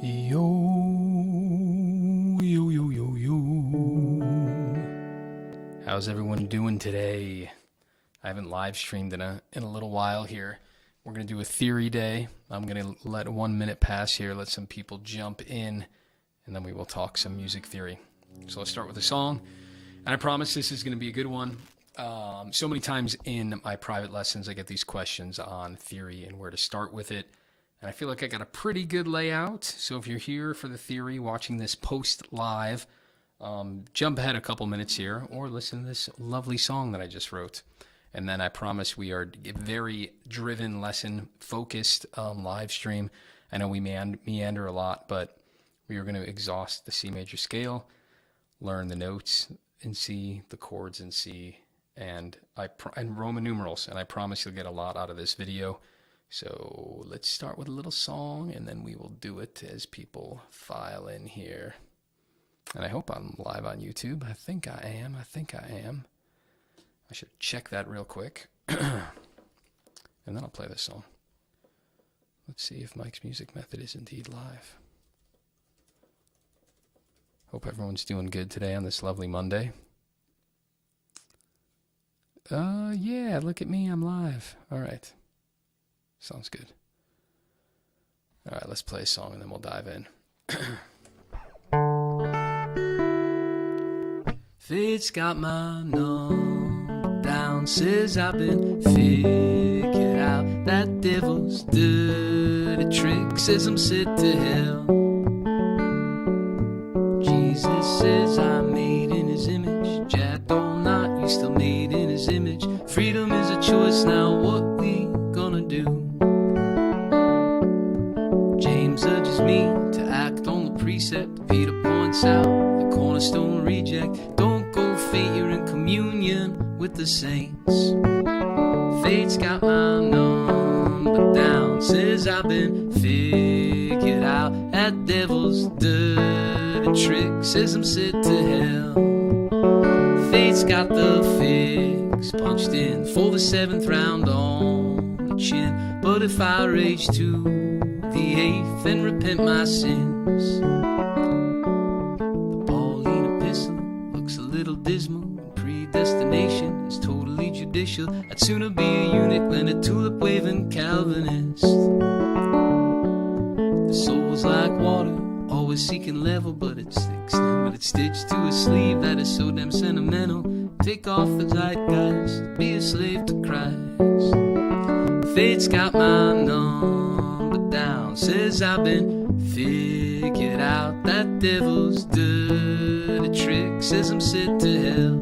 Yo, yo, yo, yo, yo. How's everyone doing today? I haven't live streamed in a little while here. We're going to do a theory day. I'm going to let 1 minute pass here, let some people jump in, and then we will talk some music theory. So let's start with a song. And I promise this is going to be a good one. So many times in my private lessons, I get these questions on theory and where to start with it. And I feel like I got a pretty good layout. So if you're here for the theory, watching this post live, jump ahead a couple minutes here or listen to this lovely song that I just wrote. And then I promise we are a very driven lesson focused live stream. I know we meander a lot, but we are going to exhaust the C major scale, learn the notes in C, the chords in C, and Roman numerals. And I promise you'll get a lot out of this video. So let's start with a little song, and then we will do it as people file in here. And I hope I'm live on YouTube. I think I am. I should check that real quick. And then I'll play this song. Let's see if Mike's Music Method is indeed live. Hope everyone's doing good today on this lovely Monday. Yeah, look at me. I'm live. All right. Sounds good. All right, let's play a song and then we'll dive in. Fate's got my number down, says I've been figured out. That devil's dirty trick says I'm set to hell. Jesus says I'm made in his image. Jacked or not, you still made in his image. Freedom is a choice, now what we gonna do? James urges me to act on the precept. Peter points out the cornerstone reject. Don't go faint, you're in communion with the saints. Fate's got my number down, says I've been figured out. That devil's dirty trick says I'm set to hell. Fate's got the fix punched in for the 7th round on the chin. But if I rage to the 8th and repent my sins, the Pauline epistle looks a little dismal. Predestination is totally judicial. I'd sooner be a eunuch than a tulip-waving Calvinist. The soul's like water, always seeking level, but it's stitched to a sleeve that is so damn sentimental. Take off the zeitgeist, be a slave to Christ. Fate's got my number down, says I've been figured out. That devil's dirty trick says I'm set to hell.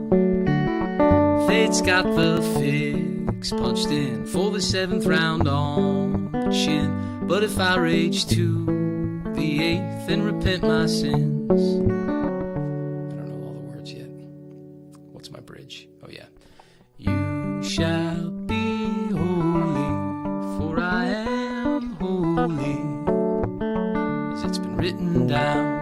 Fate's got the fix punched in for the 7th round on the chin. But if I rage to the 8th and repent my sins, I don't know all the words yet. What's my bridge? Oh yeah. You shall be holy, for I am holy, as it's been written down.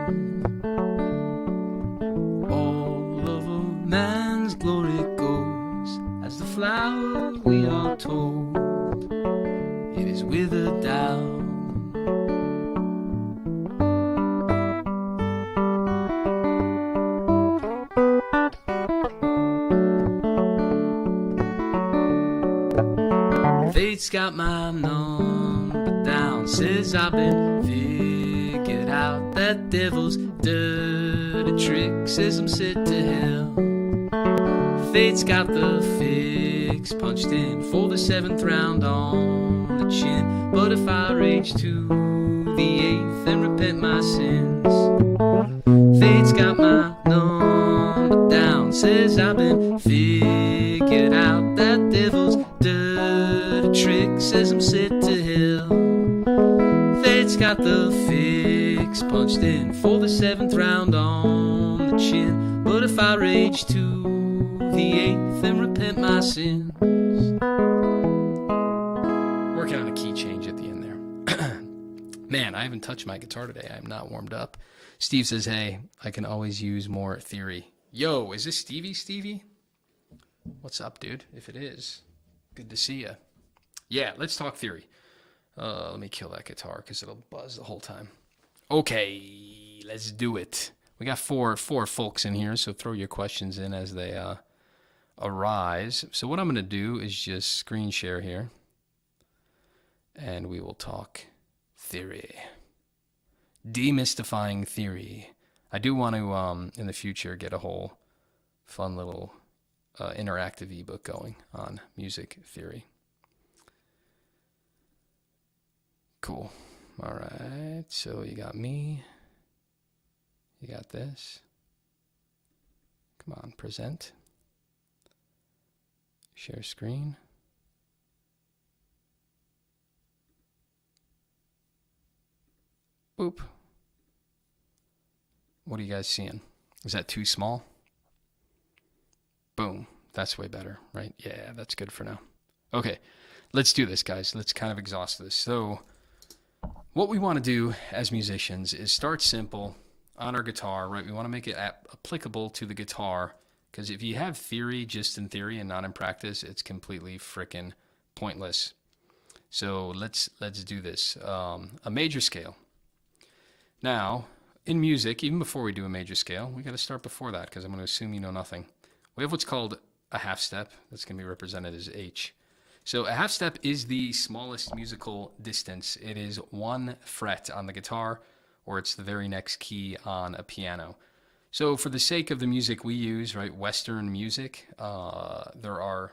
All of a man's glory goes, as the flower we are told, it is withered down. Fate's got my number down, says I've been figured out. That devil's dirty trick says I'm set to hell. Fate's got the fix punched in for the 7th round on the chin. But if I rage to the 8th and repent my sins, fate's got my number down, says I've been figured out. That devil's dirty trick says I'm set to hell. Fate's got the fix punched in for the 7th round on the chin. But if I rage to the 8th and repent my sins. Working on a key change at the end there. Man, I haven't touched my guitar today. I'm not warmed up. Steve says, hey, I can always use more theory. Yo, is this Stevie? What's up, dude? If it is, good to see you. Yeah, let's talk theory. Let me kill that guitar because it'll buzz the whole time. Okay, let's do it. We got four folks in here, so throw your questions in as they arise. So what I'm going to do is just screen share here, and we will talk theory. Demystifying theory. I do want to, in the future, get a whole fun little interactive ebook going on music theory. Cool. All right, so you got me. You got this. Come on, present. Share screen. Boop. What are you guys seeing? Is that too small? Boom. That's way better, right? Yeah, that's good for now. Okay, let's do this, guys. Let's kind of exhaust this. So what we want to do as musicians is start simple on our guitar, right? We want to make it applicable to the guitar, because if you have theory just in theory and not in practice, it's completely frickin' pointless. So let's do this. A major scale. Now, in music, even before we do a major scale, we got to start before that, because I'm going to assume you know nothing. We have what's called a half step. That's going to be represented as H. So a half step is the smallest musical distance. It is 1 fret on the guitar, or it's the very next key on a piano. So for the sake of the music we use, right, Western music, there are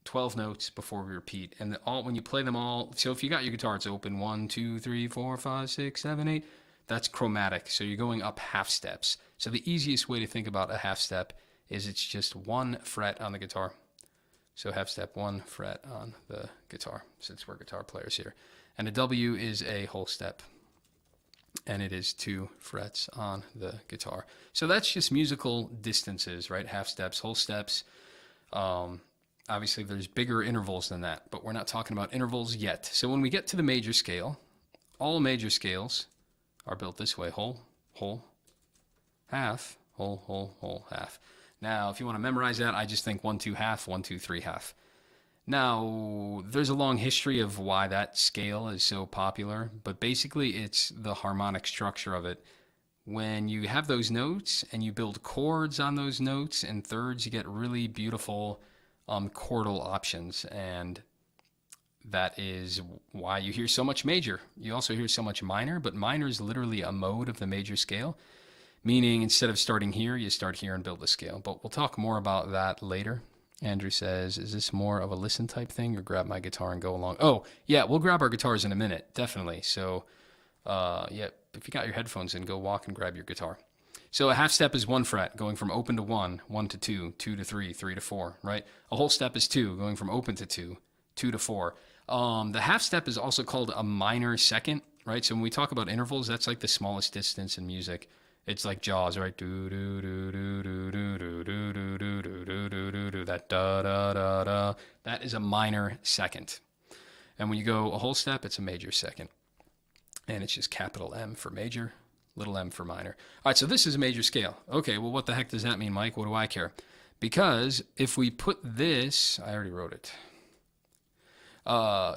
12 notes before we repeat. And when you play them all, so if you got your guitar, it's open 1, 2, 3, 4, 5, 6, 7, 8. That's chromatic. So you're going up half steps. So the easiest way to think about a half step is it's just 1 fret on the guitar. So half step, 1 fret on the guitar, since we're guitar players here. And a W is a whole step, and it is 2 frets on the guitar. So that's just musical distances, right? Half steps, whole steps. Obviously, there's bigger intervals than that, but we're not talking about intervals yet. So when we get to the major scale, all major scales are built this way: whole, whole, half, whole, whole, whole, half. Now, if you want to memorize that, I just think 1, 2, half, 1, 2, 3, half. Now, there's a long history of why that scale is so popular, but basically it's the harmonic structure of it. When you have those notes and you build chords on those notes and thirds, you get really beautiful chordal options, and that is why you hear so much major. You also hear so much minor, but minor is literally a mode of the major scale. Meaning, instead of starting here, you start here and build a scale. But we'll talk more about that later. Andrew says, is this more of a listen type thing, or grab my guitar and go along? Oh, yeah, we'll grab our guitars in a minute, definitely. So, yeah, if you got your headphones in, go walk and grab your guitar. So a half step is 1 fret, going from open to 1, 1 to 2, 2 to 3, 3 to 4, right? A whole step is 2, going from open to 2, 2 to 4. The half step is also called a minor second, right? So when we talk about intervals, that's like the smallest distance in music. It's like Jaws, right? Do do do do do do do do do do do do do do do. That da da da da. That is a minor second. And when you go a whole step, it's a major second. And it's just capital M for major, little m for minor. All right, so this is a major scale. Okay, well, what the heck does that mean, Mike? What do I care? Because if we put this, I already wrote it.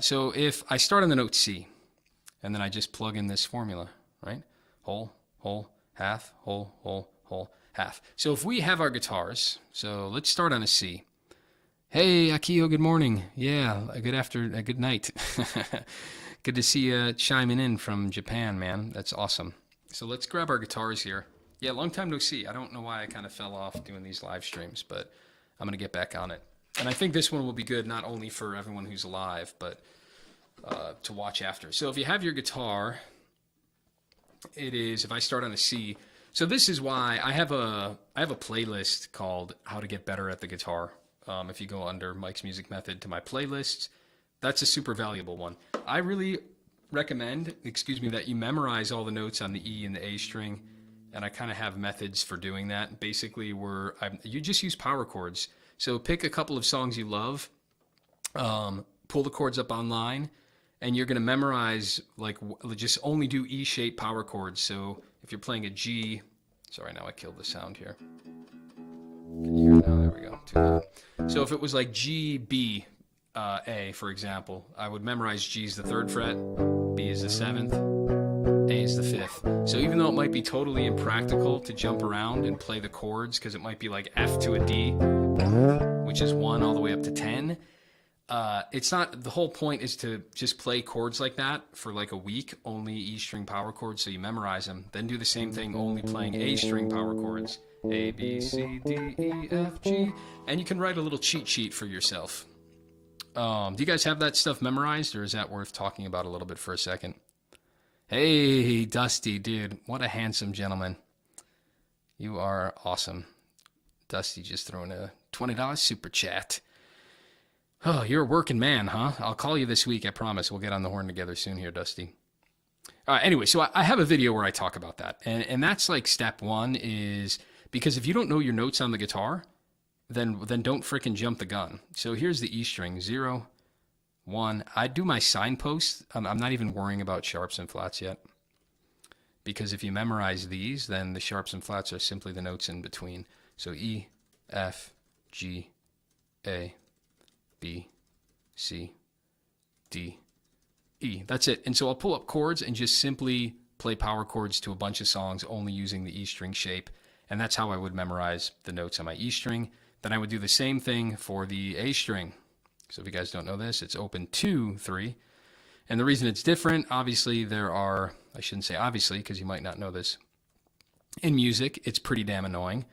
So if I start on the note C, and then I just plug in this formula, right? Whole, whole, half, whole, whole, whole, half. So if we have our guitars, so let's start on a C. Hey, Akio, good morning. Yeah, good night. Good to see you chiming in from Japan, man. That's awesome. So let's grab our guitars here. Yeah, long time no see. I don't know why I kind of fell off doing these live streams, but I'm going to get back on it. And I think this one will be good not only for everyone who's live, but to watch after. So if you have your guitar, it is, if I start on a C, so this is why I have a playlist called How to Get Better at the Guitar. If you go under Mike's Music Method to my playlists, that's a super valuable one. I really recommend, that you memorize all the notes on the E and the A string, and I kind of have methods for doing that. Basically, you just use power chords. So pick a couple of songs you love, pull the chords up online, and you're going to memorize, just only do E-shaped power chords. So if you're playing a G, sorry, now I killed the sound here. Can you hear it now? There we go. Too loud. So if it was like G, B, A, for example, I would memorize G is the 3rd fret, B is the 7th, A is the fifth. So even though it might be totally impractical to jump around and play the chords, because it might be like F to a D, which is 1 all the way up to 10, it's not, the whole point is to just play chords like that for like a week, only E string power chords, so you memorize them. Then do the same thing, only playing A string power chords. A, B, C, D, E, F, G. And you can write a little cheat sheet for yourself. Do you guys have that stuff memorized, or is that worth talking about a little bit for a second? Hey, Dusty, dude, what a handsome gentleman. You are awesome. Dusty just throwing a $20 super chat. Oh, you're a working man, huh? I'll call you this week, I promise. We'll get on the horn together soon here, Dusty. Anyway, so I have a video where I talk about that. And that's like step one is, because if you don't know your notes on the guitar, then don't frickin' jump the gun. So here's the E string, 0, 1. I do my signposts. I'm not even worrying about sharps and flats yet. Because if you memorize these, then the sharps and flats are simply the notes in between. So E, F, G, A, B, C, D, E. That's it. And so I'll pull up chords and just simply play power chords to a bunch of songs only using the E string shape. And that's how I would memorize the notes on my E string. Then I would do the same thing for the A string. So if you guys don't know this, it's open 2, 3. And the reason it's different, obviously there are, I shouldn't say obviously because you might not know this. In music, it's pretty damn annoying.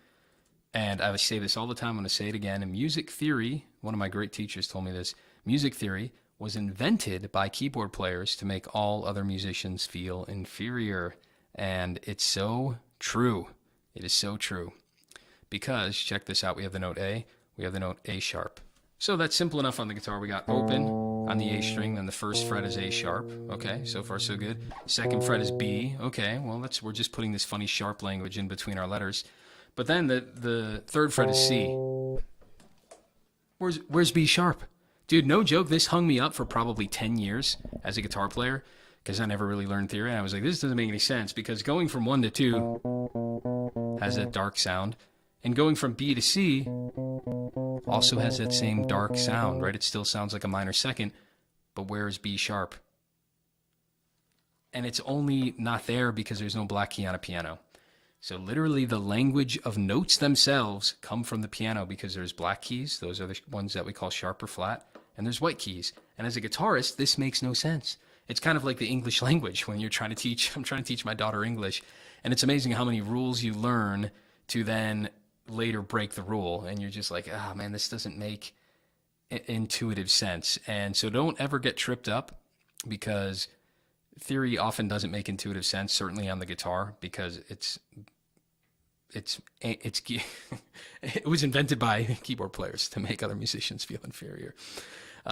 And I say this all the time, I'm going to say it again. In music theory, one of my great teachers told me this, music theory was invented by keyboard players to make all other musicians feel inferior. And it's so true. It is so true. Because, check this out, we have the note A, we have the note A sharp. So that's simple enough on the guitar. We got open on the A string, then the first fret is A sharp. Okay, so far so good. Second fret is B. Okay, well, we're just putting this funny sharp language in between our letters. But then the third fret is C. Where's B sharp? Dude, no joke, this hung me up for probably 10 years as a guitar player because I never really learned theory. And I was like, this doesn't make any sense because going from 1 to 2 has that dark sound. And going from B to C also has that same dark sound, right? It still sounds like a minor second, but where is B sharp? And it's only not there because there's no black key on a piano. So literally the language of notes themselves come from the piano because there's black keys. Those are the ones that we call sharp or flat. And there's white keys. And as a guitarist, this makes no sense. It's kind of like the English language when you're trying to teach. I'm trying to teach my daughter English. And it's amazing how many rules you learn to then later break the rule. And you're just like, oh man, this doesn't make intuitive sense. And so don't ever get tripped up because theory often doesn't make intuitive sense, certainly on the guitar, because it was invented by keyboard players to make other musicians feel inferior.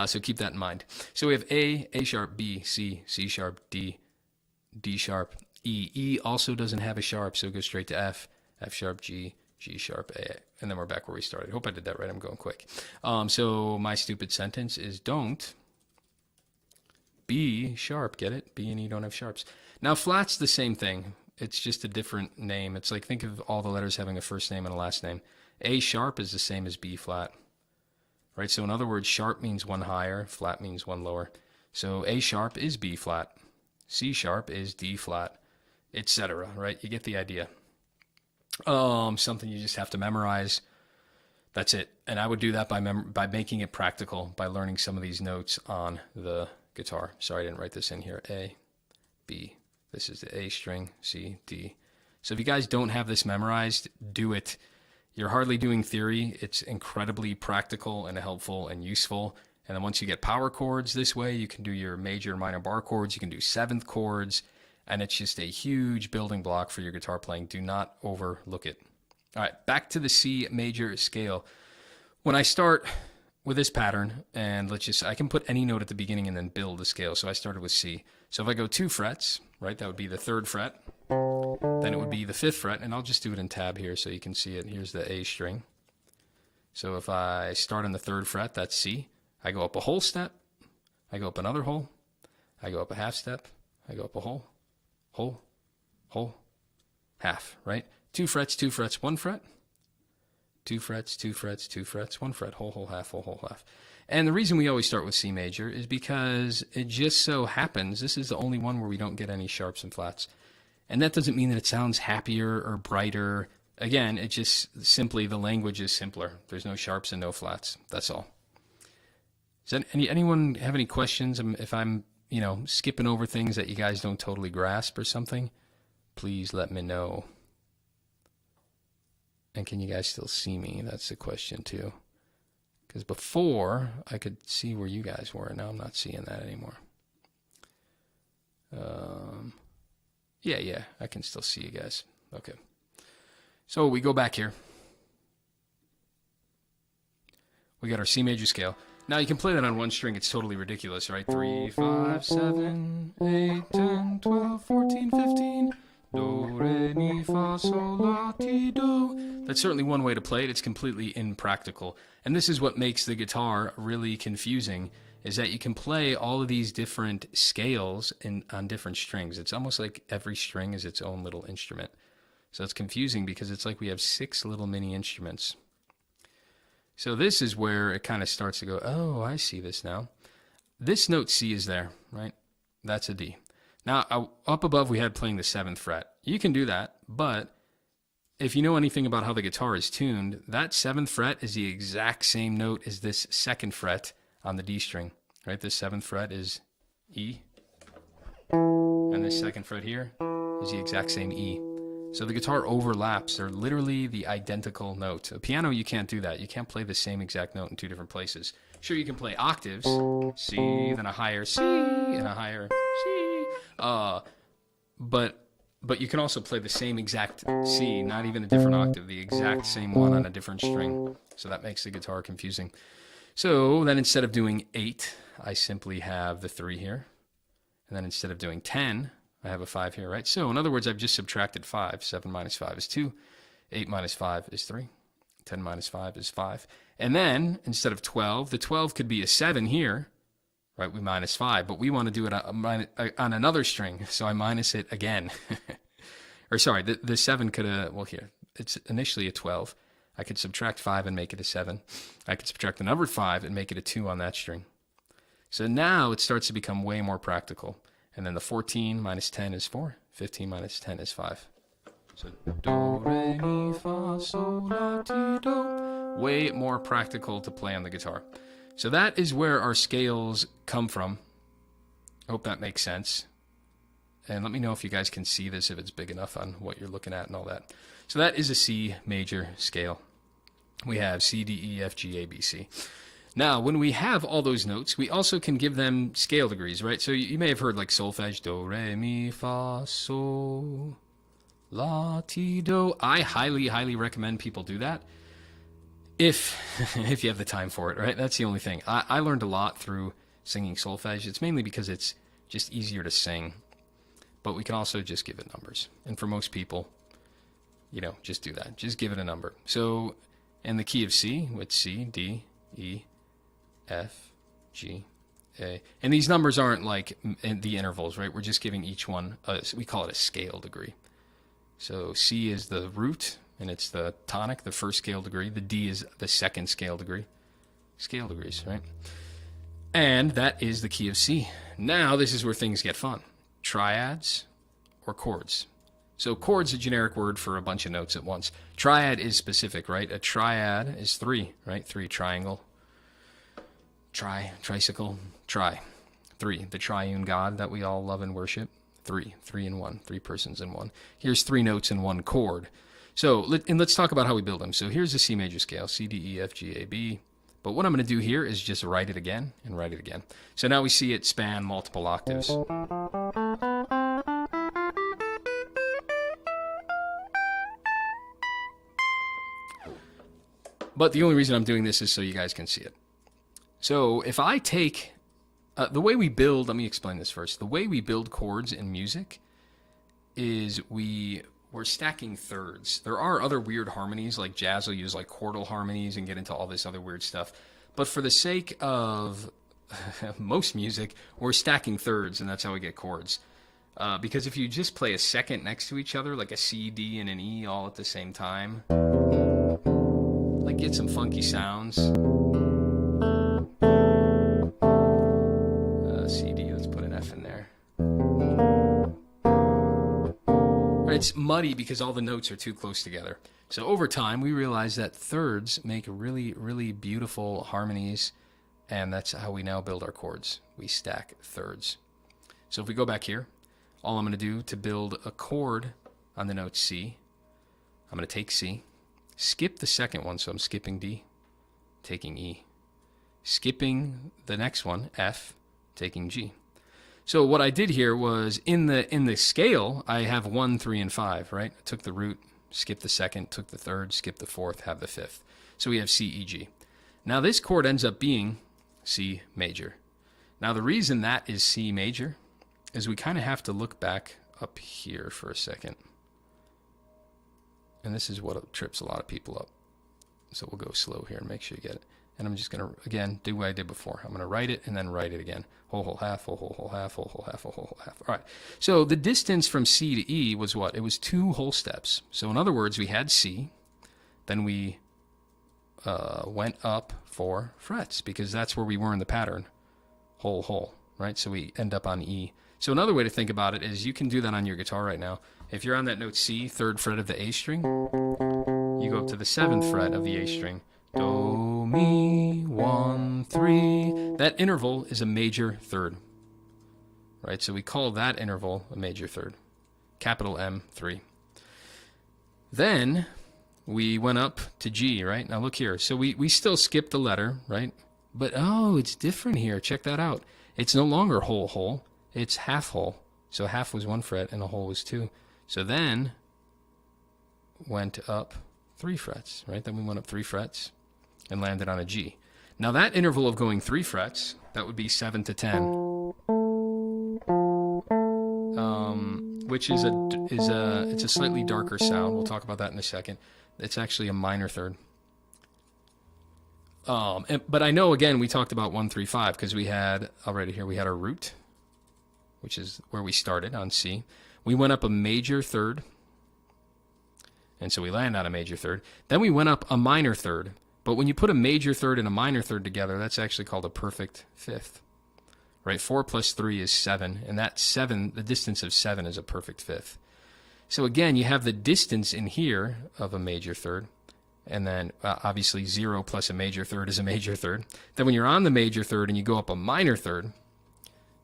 So keep that in mind. So we have A sharp, B, C, C sharp, D, D sharp, E. E also doesn't have a sharp, so go straight to F, F sharp, G, G sharp, A. And then we're back where we started. Hope I did that right. I'm going quick. So my stupid sentence is don't B sharp, get it? B and E don't have sharps. Now flat's the same thing. It's just a different name. It's like, think of all the letters having a first name and a last name. A sharp is the same as B flat, right? So in other words, sharp means one higher, flat means one lower. So A sharp is B flat, C sharp is D flat, etc., right? You get the idea. Something you just have to memorize. That's it. And I would do that by making it practical, by learning some of these notes on the guitar. Sorry, I didn't write this in here. A, B. This is the A string, C, D. So if you guys don't have this memorized, do it. You're hardly doing theory. It's incredibly practical and helpful and useful. And then once you get power chords this way, you can do your major and minor bar chords. You can do seventh chords. And it's just a huge building block for your guitar playing. Do not overlook it. All right, back to the C major scale. When I start with this pattern, and I can put any note at the beginning and then build the scale. So I started with C. So if I go 2 frets, right, that would be the 3rd fret. Then it would be the 5th fret, and I'll just do it in tab here so you can see it. Here's the A string. So if I start on the 3rd fret, that's C. I go up a whole step. I go up another whole. I go up a half step. I go up a whole, half, right? 2 frets, 1 fret. 2 frets, 2 frets, 2 frets, 1 fret, whole, half, whole, half. And the reason we always start with C major is because it just so happens this is the only one where we don't get any sharps and flats. And that doesn't mean that it sounds happier or brighter. Again, it just simply the language is simpler. There's no sharps and no flats. That's all. Does anyone have any questions? If I'm, skipping over things that you guys don't totally grasp or something, please let me know. And can you guys still see me? That's the question too. Because before, I could see where you guys were. Now I'm not seeing that anymore. Yeah, I can still see you guys. Okay. So we go back here. We got our C major scale. Now you can play that on one string. It's totally ridiculous, right? 3, 5, 7, 8, 10, 12, 14, 15. Do, re, mi, fa, sol, la, ti, do. That's certainly one way to play it. It's completely impractical. And this is what makes the guitar really confusing, is that you can play all of these different scales on different strings. It's almost like every string is its own little instrument. So it's confusing because it's like we have 6 little mini instruments. So this is where it kind of starts to go, oh, I see this now. This note C is there, right? That's a D. Now, up above we had playing the 7th fret. You can do that, but if you know anything about how the guitar is tuned, that 7th fret is the exact same note as this 2nd fret on the D string, right? This 7th fret is E, and this 2nd fret here is the exact same E. So the guitar overlaps. They're literally the identical note. A piano, you can't do that. You can't play the same exact note in 2 different places. Sure, you can play octaves, C, then a higher C, and a higher C. But you can also play the same exact C, not even a different octave, the exact same one on a different string. So that makes the guitar confusing. So then instead of doing 8, I simply have the 3 here. And then instead of doing 10, I have a 5 here, right? So in other words, I've just subtracted 5. 7 minus 5 is 2. 8 minus 5 is 3. 10 minus 5 is 5. And then instead of 12, the 12 could be a 7 here, right? We minus 5, but we want to do it on another string. So I minus it again. Or sorry, the 7 could, well here, it's initially a 12. I could subtract 5 and make it a 7. I could subtract the number 5 and make it a 2 on that string. So now it starts to become way more practical. And then the 14 minus 10 is 4. 15 minus 10 is 5. So do, re, mi, fa, sol, la, ti, do. Way more practical to play on the guitar. So that is where our scales come from. Hope that makes sense. And let me know if you guys can see this, if it's big enough on what you're looking at and all that. So that is a C major scale. We have C, D, E, F, G, A, B, C. Now, when we have all those notes, we also can give them scale degrees, right? So you may have heard like solfege, do, re, mi, fa, sol, la, ti, do. I highly, highly recommend people do that if you have the time for it, right? That's the only thing. I learned a lot through singing solfege. It's mainly because it's just easier to sing, but we can also just give it numbers. And for most people, just do that. Just give it a number. So in the key of C, with C, D, E, F, G, A. And these numbers aren't like in the intervals, right? We're just giving each one, we call it a scale degree. So C is the root, and it's the tonic, the first scale degree. The D is the second scale degree. Scale degrees, right? And that is the key of C. Now this is where things get fun. Triads or chords. So chord's a generic word for a bunch of notes at once. Triad is specific, right? A triad is 3, right? 3, triangle. Tricycle, tri. 3, the triune God that we all love and worship. 3 in 1, 3 persons in 1. Here's 3 notes in 1 chord. So, let's talk about how we build them. So here's the C major scale, C, D, E, F, G, A, B. But what I'm going to do here is just write it again and write it again. So now we see it span multiple octaves. But the only reason I'm doing this is so you guys can see it. So if I take, the way we build, let me explain this first. The way we build chords in music is we're stacking thirds. There are other weird harmonies, like jazz will use like chordal harmonies and get into all this other weird stuff. But for the sake of most music, we're stacking thirds, and that's how we get chords. Because if you just play a second next to each other, like a C, D, and an E all at the same time, like get some funky sounds. Right? It's muddy because all the notes are too close together. So over time, we realized that thirds make really, really beautiful harmonies, and that's how we now build our chords. We stack thirds. So if we go back here, all I'm going to do to build a chord on the note C, I'm going to take C, skip the second one, so I'm skipping D, taking E, skipping the next one, F, taking G. So what I did here was in the scale, I have 1, 3, and 5, right? I took the root, skipped the second, took the third, skipped the fourth, have the fifth. So we have C, E, G. Now this chord ends up being C major. Now the reason that is C major is we kind of have to look back up here for a second. And this is what trips a lot of people up. So we'll go slow here and make sure you get it. And I'm just going to, again, do what I did before. I'm going to write it and then write it again. Whole, whole, half, whole, whole, whole, half, whole, whole, half, whole, whole, half. All right. So the distance from C to E was what? It was 2 whole steps. So in other words, we had C, then we went up 4 frets because that's where we were in the pattern. Whole, whole, right? So we end up on E. So another way to think about it is you can do that on your guitar right now. If you're on that note C, 3rd fret of the A string, you go up to the 7th fret of the A string. Do, mi, 1, 3. That interval is a major third, right? So we call that interval a major third, capital M, 3. Then we went up to G, right? Now look here. So we still skipped the letter, right? But oh, it's different here. Check that out. It's no longer whole, whole. It's half whole. So half was 1 fret and a whole was 2. So then went up 3 frets, right? Then we went up 3 frets and landed on a G. Now that interval of going 3 frets, that would be 7 to 10, which is it's a slightly darker sound. We'll talk about that in a second. It's actually a minor third. But I know, again, we talked about 1, 3, 5 because we had already here, we had our root, which is where we started on C. We went up a major third, and so we land on a major third. Then we went up a minor third. But when you put a major third and a minor third together, that's actually called a perfect fifth, right? 4 plus 3 is 7, and that 7, the distance of 7 is a perfect fifth. So again, you have the distance in here of a major third, and then obviously 0 plus a major third is a major third. Then when you're on the major third and you go up a minor third,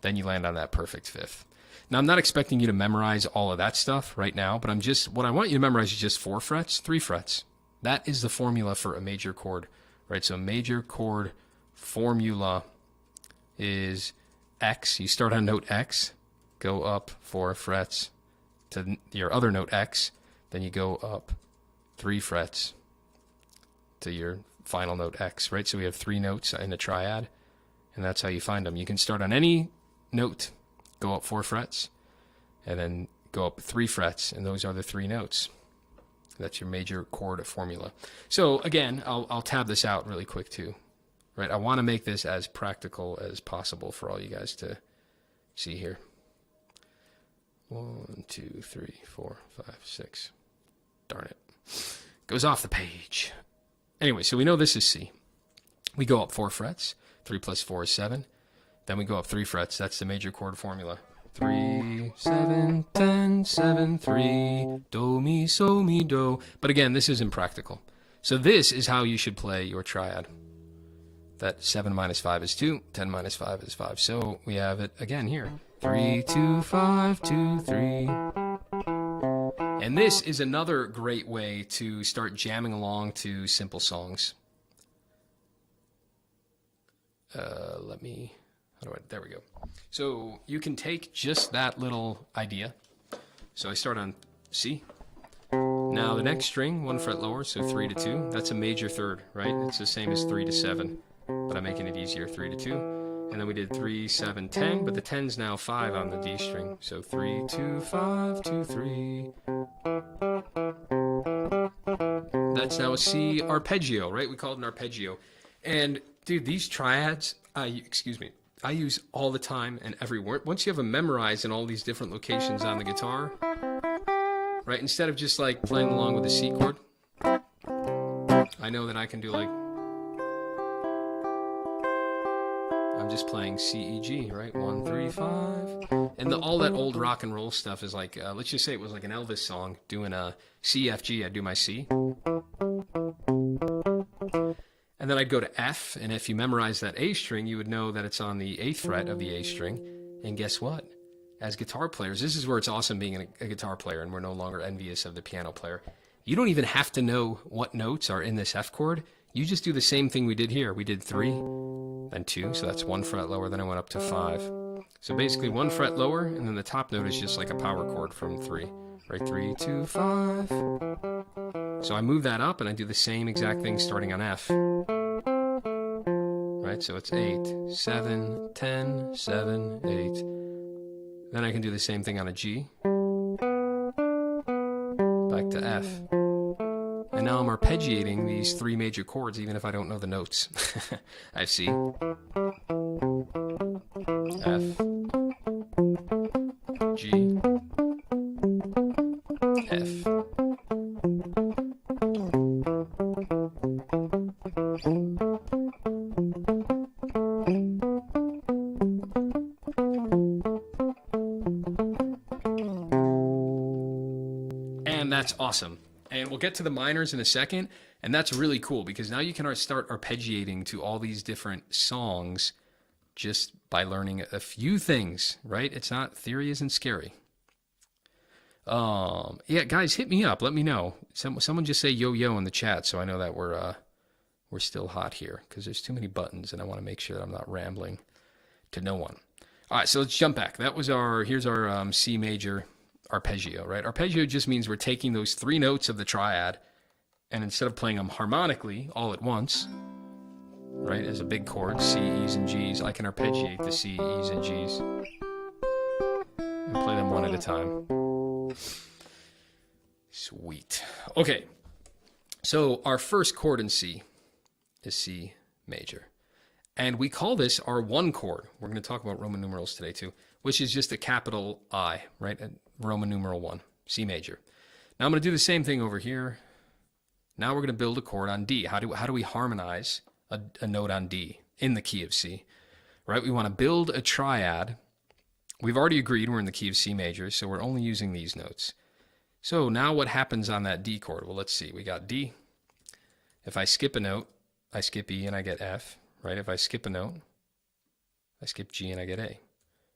then you land on that perfect fifth. Now, I'm not expecting you to memorize all of that stuff right now, but what I want you to memorize is just 4 frets, 3 frets. That is the formula for a major chord, right? So a major chord formula is X. You start on note X, go up 4 frets to your other note X, then you go up 3 frets to your final note X, right? So we have 3 notes in a triad, and that's how you find them. You can start on any note, go up 4 frets, and then go up 3 frets, and those are the 3 notes. That's your major chord formula. So again, I'll tab this out really quick too, right? I want to make this as practical as possible for all you guys to see here. 1, 2, 3, 4, 5, 6. Darn it. Goes off the page. Anyway, so we know this is C. We go up 4 frets. 3 plus 4 is 7. Then we go up 3 frets. That's the major chord formula. 3, 7, 10, 7, 3, do, mi, so, mi, do. But again, this isn't practical. So this is how you should play your triad. That 7 minus 5 is 2, 10 minus 5 is 5. So we have it again here. 3, 2, 5, 2, 3. And this is another great way to start jamming along to simple songs. There we go. So you can take just that little idea. So I start on C. Now the next string, 1 fret lower, so 3 to 2. That's a major third, right? It's the same as 3 to 7, but I'm making it easier, 3 to 2. And then we did 3, 7, 10, but the 10's now 5 on the D string. So 3, 2, 5, 2, 3. That's now a C arpeggio, right? We call it an arpeggio. And dude, these triads, I use all the time and everywhere. Once you have them memorized in all these different locations on the guitar, right? Instead of just like playing along with a C chord, I know that I can do like, I'm just playing C, E, G, right? 1, 3, 5. And all that old rock and roll stuff is like, let's just say it was like an Elvis song doing a C, F, G. I'd do my C. And then I'd go to F, and if you memorize that A string, you would know that it's on the 8th fret of the A string. And guess what? As guitar players, this is where it's awesome being a guitar player, and we're no longer envious of the piano player. You don't even have to know what notes are in this F chord. You just do the same thing we did here. We did 3, then 2, so that's 1 fret lower, then I went up to 5. So basically 1 fret lower, and then the top note is just like a power chord from 3. Right, 3, 2, 5. So I move that up, and I do the same exact thing starting on F. Right, so it's 8, 7, 10, 7, 8. Then I can do the same thing on a G. Back to F. And now I'm arpeggiating these 3 major chords even if I don't know the notes. I have C, F, G, F. And that's awesome. And we'll get to the minors in a second, and that's really cool because now you can start arpeggiating to all these different songs just by learning a few things, right? It's not, theory isn't scary. Yeah, guys, hit me up. Let me know. Someone just say yo-yo in the chat so I know that we're still hot here because there's too many buttons, and I want to make sure that I'm not rambling to no one. All right, so let's jump back. Here's our C major arpeggio, right? Arpeggio just means we're taking those 3 notes of the triad, and instead of playing them harmonically all at once, right, as a big chord, C, E's, and G's, I can arpeggiate the C, E's, and G's and play them one at a time. Sweet. Okay, so our first chord in C is C major. And we call this our 1 chord. We're going to talk about Roman numerals today too, which is just a capital I, right? A Roman numeral 1, C major. Now I'm going to do the same thing over here. Now we're going to build a chord on D. How do we harmonize a note on D in the key of C, right? We want to build a triad. We've already agreed we're in the key of C major, so we're only using these notes. So now what happens on that D chord? Well, let's see. We got D. If I skip a note, I skip E and I get F. Right? If I skip a note, I skip G and I get A.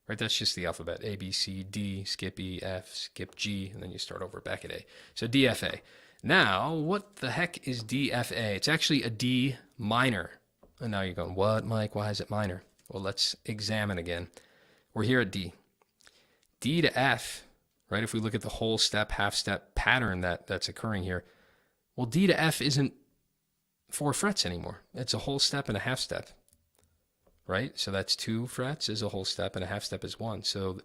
Right? That's just the alphabet. A, B, C, D, skip E, F, skip G, and then you start over back at A. So D, F, A. Now, what the heck is D, F, A? It's actually a D minor. And now you're going, what, Mike? Why is it minor? Well, let's examine again. We're here at D. D to F, right? If we look at the whole step, half step pattern that's occurring here, well, D to F isn't 4 frets anymore. It's a whole step and a half step, right? So that's 2 frets is a whole step and a half step is 1. So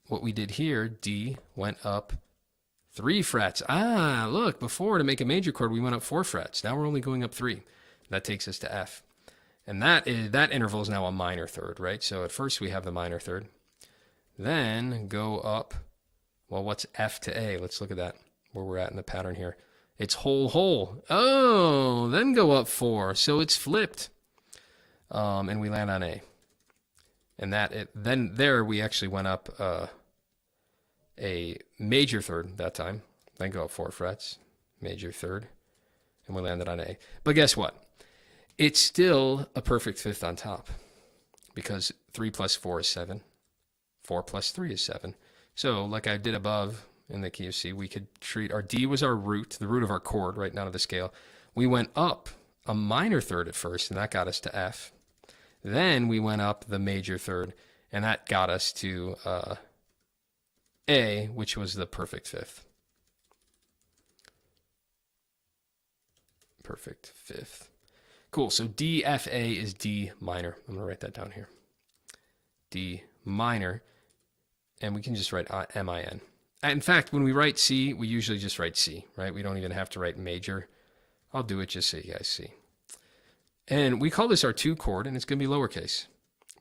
what we did here, D went up 3 frets. Ah, look, before to make a major chord, we went up 4 frets. Now we're only going up 3. That takes us to F. And that interval is now a minor third, right? So at first we have the minor third. Then go up, well, what's F to A? Let's look at that, where we're at in the pattern here. It's whole. Oh, then go up 4. So it's flipped. And we land on A. And then there we actually went up a major third that time. Then go up 4 frets, major third, and we landed on A. But guess what? It's still a perfect fifth on top because 3 plus 4 is 7. 4 plus 3 is 7. So like I did above, in the key of C, we could treat our D was our root, the root of our chord, right down to the scale. We went up a minor third at first, and that got us to F. Then we went up the major third, and that got us to A, which was the perfect fifth. Perfect fifth. Cool, so D, F, A is D minor. I'm going to write that down here. D minor, and we can just write M-I-N. In fact, when we write C, we usually just write C, right? We don't even have to write major. I'll do it just so you guys see. And we call this our 2 chord, and it's going to be lowercase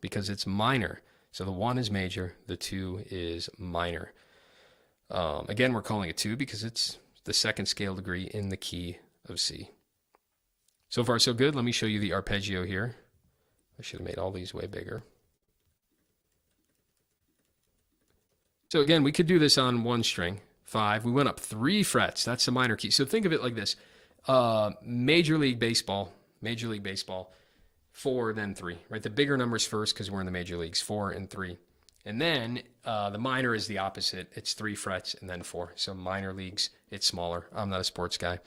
because it's minor. So the 1 is major, the 2 is minor. Again, we're calling it 2 because it's the 2nd scale degree in the key of C. So far, so good. Let me show you the arpeggio here. I should have made all these way bigger. So again, we could do this on one string, 5. We went up 3 frets. That's the minor key. So think of it like this. Major League Baseball, 4, then 3, right? The bigger numbers first because we're in the major leagues, 4 and 3. And then the minor is the opposite. It's 3 frets and then 4. So minor leagues, it's smaller. I'm not a sports guy.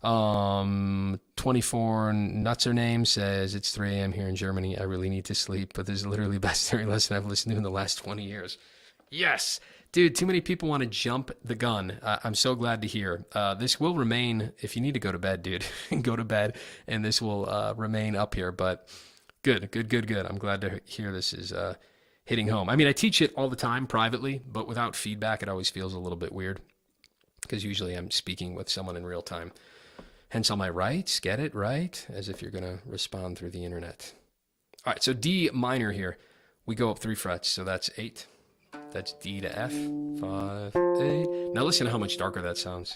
24 nuts her name says it's 3 a.m. here in Germany. I really need to sleep, but this is literally the best theory lesson I've listened to in the last 20 years. Yes. Dude, too many people want to jump the gun. I'm so glad to hear. This will remain, if you need to go to bed, dude, go to bed, and this will remain up here. But good. I'm glad to hear this is hitting home. I mean, I teach it all the time privately, but without feedback, it always feels a little bit weird because usually I'm speaking with someone in real time. Hence all my rights, get it, right? As if you're going to respond through the internet. All right, so D minor here. We go up 3 frets, so that's 8. That's D to F, 5, 8. Now listen to how much darker that sounds.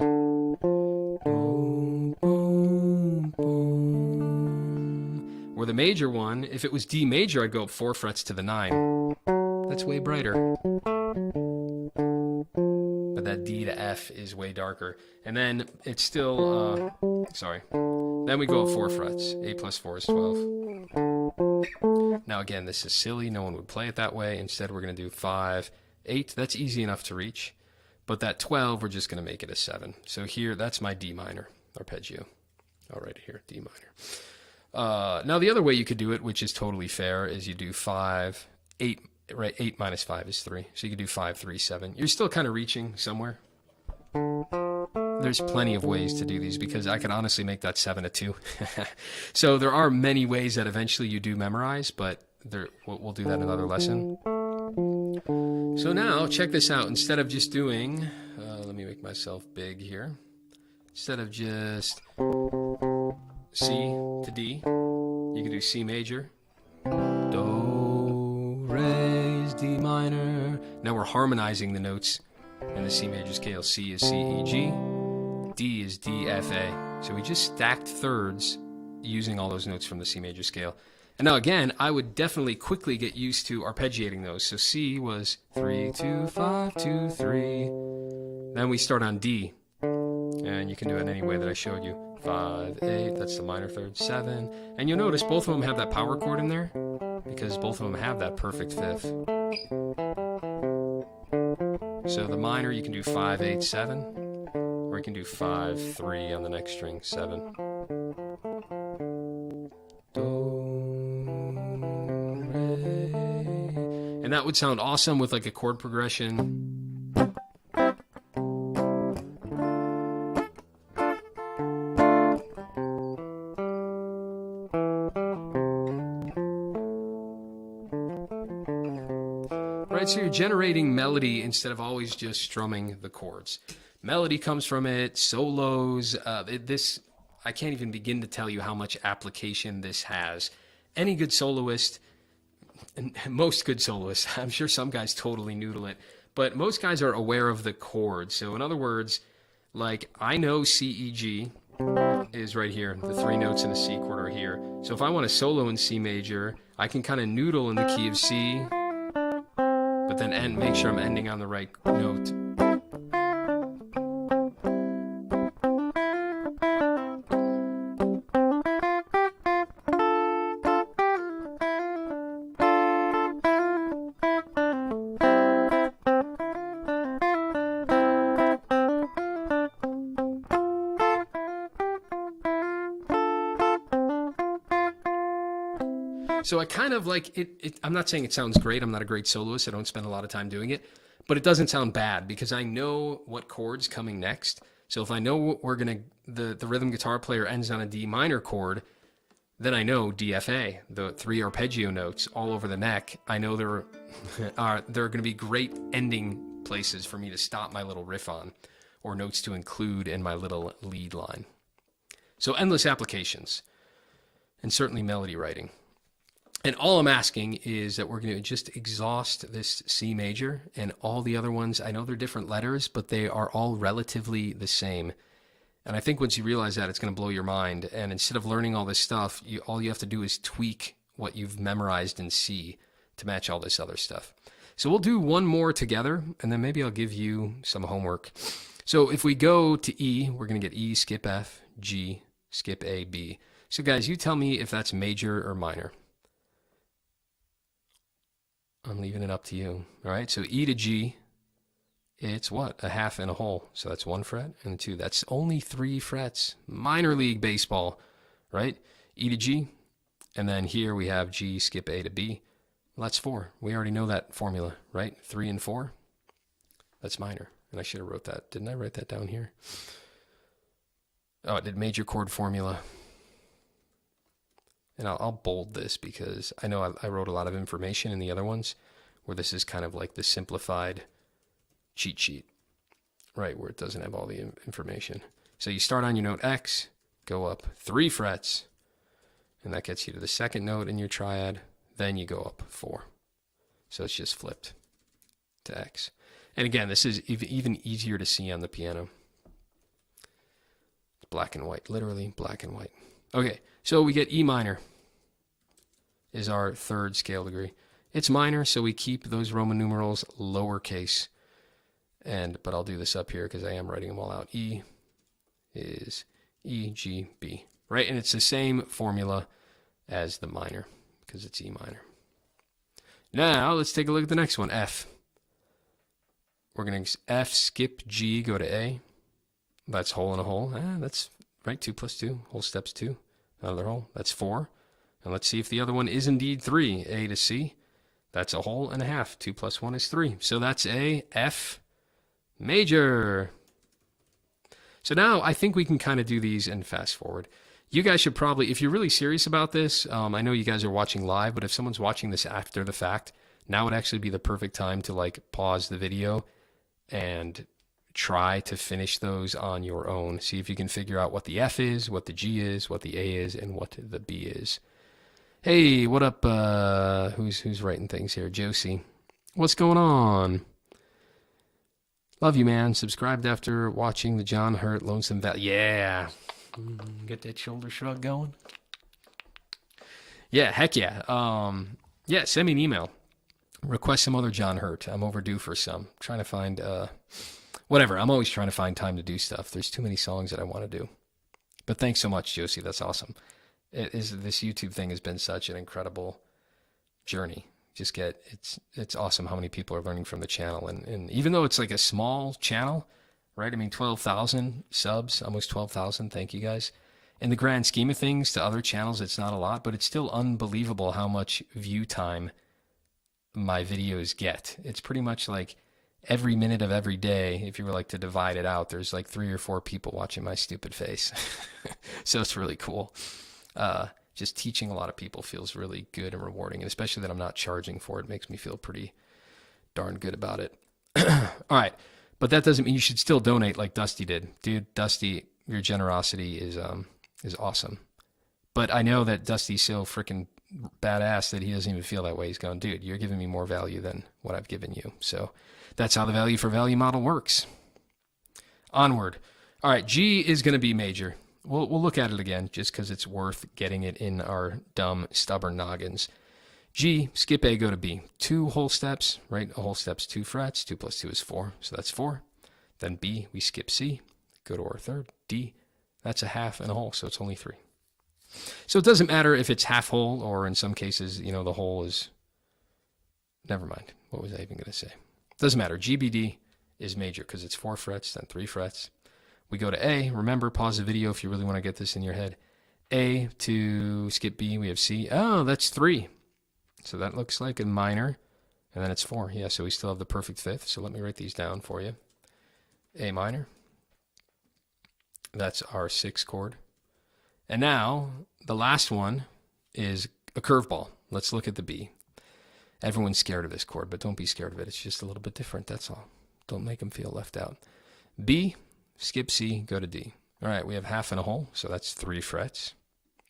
Or the major one, if it was D major, I'd go up 4 frets to the 9. That's way brighter. But that D to F is way darker. And then it's still, Then we go up 4 frets. 8 plus 4 is 12. Now again, this is silly. No one would play it that way. Instead, we're going to do 5, 8. That's easy enough to reach. But that 12, we're just going to make it a 7. So here, that's my D minor arpeggio. I'll write it here, D minor. Now the other way you could do it, which is totally fair, is you do 5, 8, right? 8 minus 5 is 3. So you could do 5, 3, 7. You're still kind of reaching somewhere. There's plenty of ways to do these because I can honestly make that 7 a 2. So there are many ways that eventually you do memorize, but we'll do that in another lesson. So now check this out. Instead of just doing, let me make myself big here. Instead of just C to D, you can do C major, Do, Re, D minor. Now we're harmonizing the notes in the C major scale. C is C, E, G. D is D, F, A. So we just stacked thirds using all those notes from the C major scale. And now again, I would definitely quickly get used to arpeggiating those. So C was 3, 2, 5, 2, 3. Then we start on D. And you can do it any way that I showed you. 5, 8, that's the minor third, 7. And you'll notice both of them have that power chord in there because both of them have that perfect fifth. So the minor, you can do 5, 8, 7. Or you can do 5, 3 on the next string, 7. Do, re. And that would sound awesome with like a chord progression. Right, so you're generating melody instead of always just strumming the chords. Melody comes from it, solos. This, I can't even begin to tell you how much application this has. Any good soloist, and most good soloists, I'm sure some guys totally noodle it, but most guys are aware of the chords. So in other words, like I know C, E, G is right here. The 3 notes in the C chord are here. So if I want to solo in C major, I can kind of noodle in the key of C, but then make sure I'm ending on the right note. So I kind of like it. I'm not saying it sounds great. I'm not a great soloist. I don't spend a lot of time doing it, but it doesn't sound bad because I know what chord's coming next. So if I know what we're going to, the rhythm guitar player ends on a D minor chord, then I know DFA, the 3 arpeggio notes all over the neck. I know there are going to be great ending places for me to stop my little riff on, or notes to include in my little lead line. So endless applications, and certainly melody writing. And all I'm asking is that we're going to just exhaust this C major and all the other ones. I know they're different letters, but they are all relatively the same. And I think once you realize that, it's going to blow your mind. And instead of learning all this stuff, all you have to do is tweak what you've memorized in C to match all this other stuff. So we'll do one more together, and then maybe I'll give you some homework. So if we go to E, we're going to get E, skip F, G, skip A, B. So guys, you tell me if that's major or minor. I'm leaving it up to you. All right, so E to G, it's what? A half and a whole. So that's 1 fret and a 2. That's only 3 frets. Minor league baseball, right? E to G, and then here we have G, skip A to B. Well, that's 4. We already know that formula, right? 3 and 4, that's minor. And I should have wrote that. Didn't I write that down here? Oh, it did major chord formula. And I'll bold this because I know I wrote a lot of information in the other ones where this is kind of like the simplified cheat sheet, right, where it doesn't have all the information. So you start on your note X, go up 3 frets, and that gets you to the second note in your triad. Then you go up 4. So it's just flipped to X. And again, this is even easier to see on the piano. Black and white, literally black and white. Okay, so we get E minor is our 3rd scale degree. It's minor, so we keep those Roman numerals lowercase. But I'll do this up here because I am writing them all out. E is E, G, B, right? And it's the same formula as the minor because it's E minor. Now let's take a look at the next one, F. We're going to F, skip G, go to A. That's whole and a whole. That's right, 2 plus 2, whole steps 2. Another whole, that's 4. And let's see if the other one is indeed 3. A to C, that's a whole and a half. 2 plus 1 is 3. So that's a F major. So now I think we can kind of do these and fast forward. You guys should probably, if you're really serious about this, I know you guys are watching live, but if someone's watching this after the fact, now would actually be the perfect time to like pause the video and try to finish those on your own. See if you can figure out what the F is, what the G is, what the A is, and what the B is. Hey, what up? Who's writing things here? Josie. What's going on? Love you, man. Subscribed after watching the John Hurt Lonesome Valley. Yeah. Get that shoulder shrug going. Yeah, heck yeah. Yeah, send me an email. Request some other John Hurt. I'm overdue for some. Trying to find whatever. I'm always trying to find time to do stuff. There's too many songs that I want to do. But thanks so much, Josie. That's awesome. This YouTube thing has been such an incredible journey. It's awesome how many people are learning from the channel. And even though it's like a small channel, right? I mean, 12,000 subs, almost 12,000. Thank you guys. In the grand scheme of things, to other channels, it's not a lot, but it's still unbelievable how much view time my videos get. It's pretty much like every minute of every day, if you were like to divide it out, there's like 3 or 4 people watching my stupid face. So it's really cool. Just teaching a lot of people feels really good and rewarding, and especially that I'm not charging for it makes me feel pretty darn good about it. All right. But that doesn't mean you should still donate like Dusty did. Dude, Dusty, your generosity is awesome. But I know that Dusty's so freaking badass that he doesn't even feel that way. He's going, dude, you're giving me more value than what I've given you. So that's how the value for value model works. Onward. All right, G is going to be major. We'll look at it again just because it's worth getting it in our dumb, stubborn noggins. G, skip A, go to B. 2 whole steps, right? A whole step's 2 frets. 2 plus 2 is 4, so that's 4. Then B, we skip C, go to our 3rd. D, that's a half and a whole, so it's only 3. So it doesn't matter if it's half whole or in some cases, the whole is... Never mind. What was I even going to say? Doesn't matter. GBD is major because it's 4 frets, then 3 frets. We go to A. Remember, pause the video if you really want to get this in your head. A to skip B, we have C. Oh, that's 3. So that looks like a minor. And then it's 4. Yeah, so we still have the perfect fifth. So let me write these down for you. A minor. That's our 6th chord. And now, the last one is a curveball. Let's look at the B. Everyone's scared of this chord, but don't be scared of it. It's just a little bit different, that's all. Don't make them feel left out. B, skip C, go to D. All right, we have half and a whole, so that's 3 frets.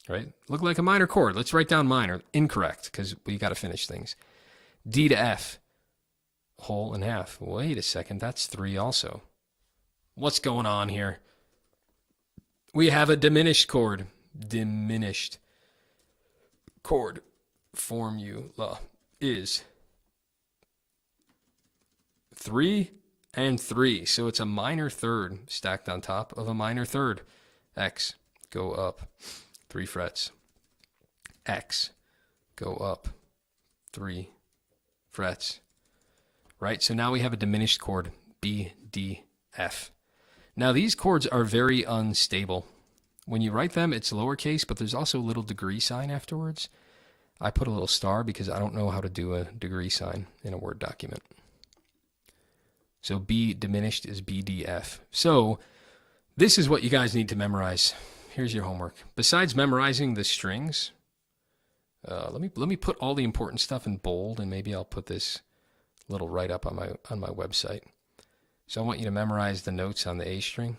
Right? Look like a minor chord. Let's write down minor. Incorrect, because we got to finish things. D to F, whole and half. Wait a second, that's 3 also. What's going on here? We have a diminished chord. Diminished chord. formula is 3 and 3. So it's a minor third stacked on top of a minor third. X, go up 3 frets. X, go up 3 frets. Right? So now we have a diminished chord, B, D, F. Now these chords are very unstable. When you write them, it's lowercase, but there's also a little degree sign afterwards. I put a little star because I don't know how to do a degree sign in a Word document. So B diminished is BDF. So this is what you guys need to memorize. Here's your homework. Besides memorizing the strings, let me put all the important stuff in bold, and maybe I'll put this little write-up on my website. So I want you to memorize the notes on the A string.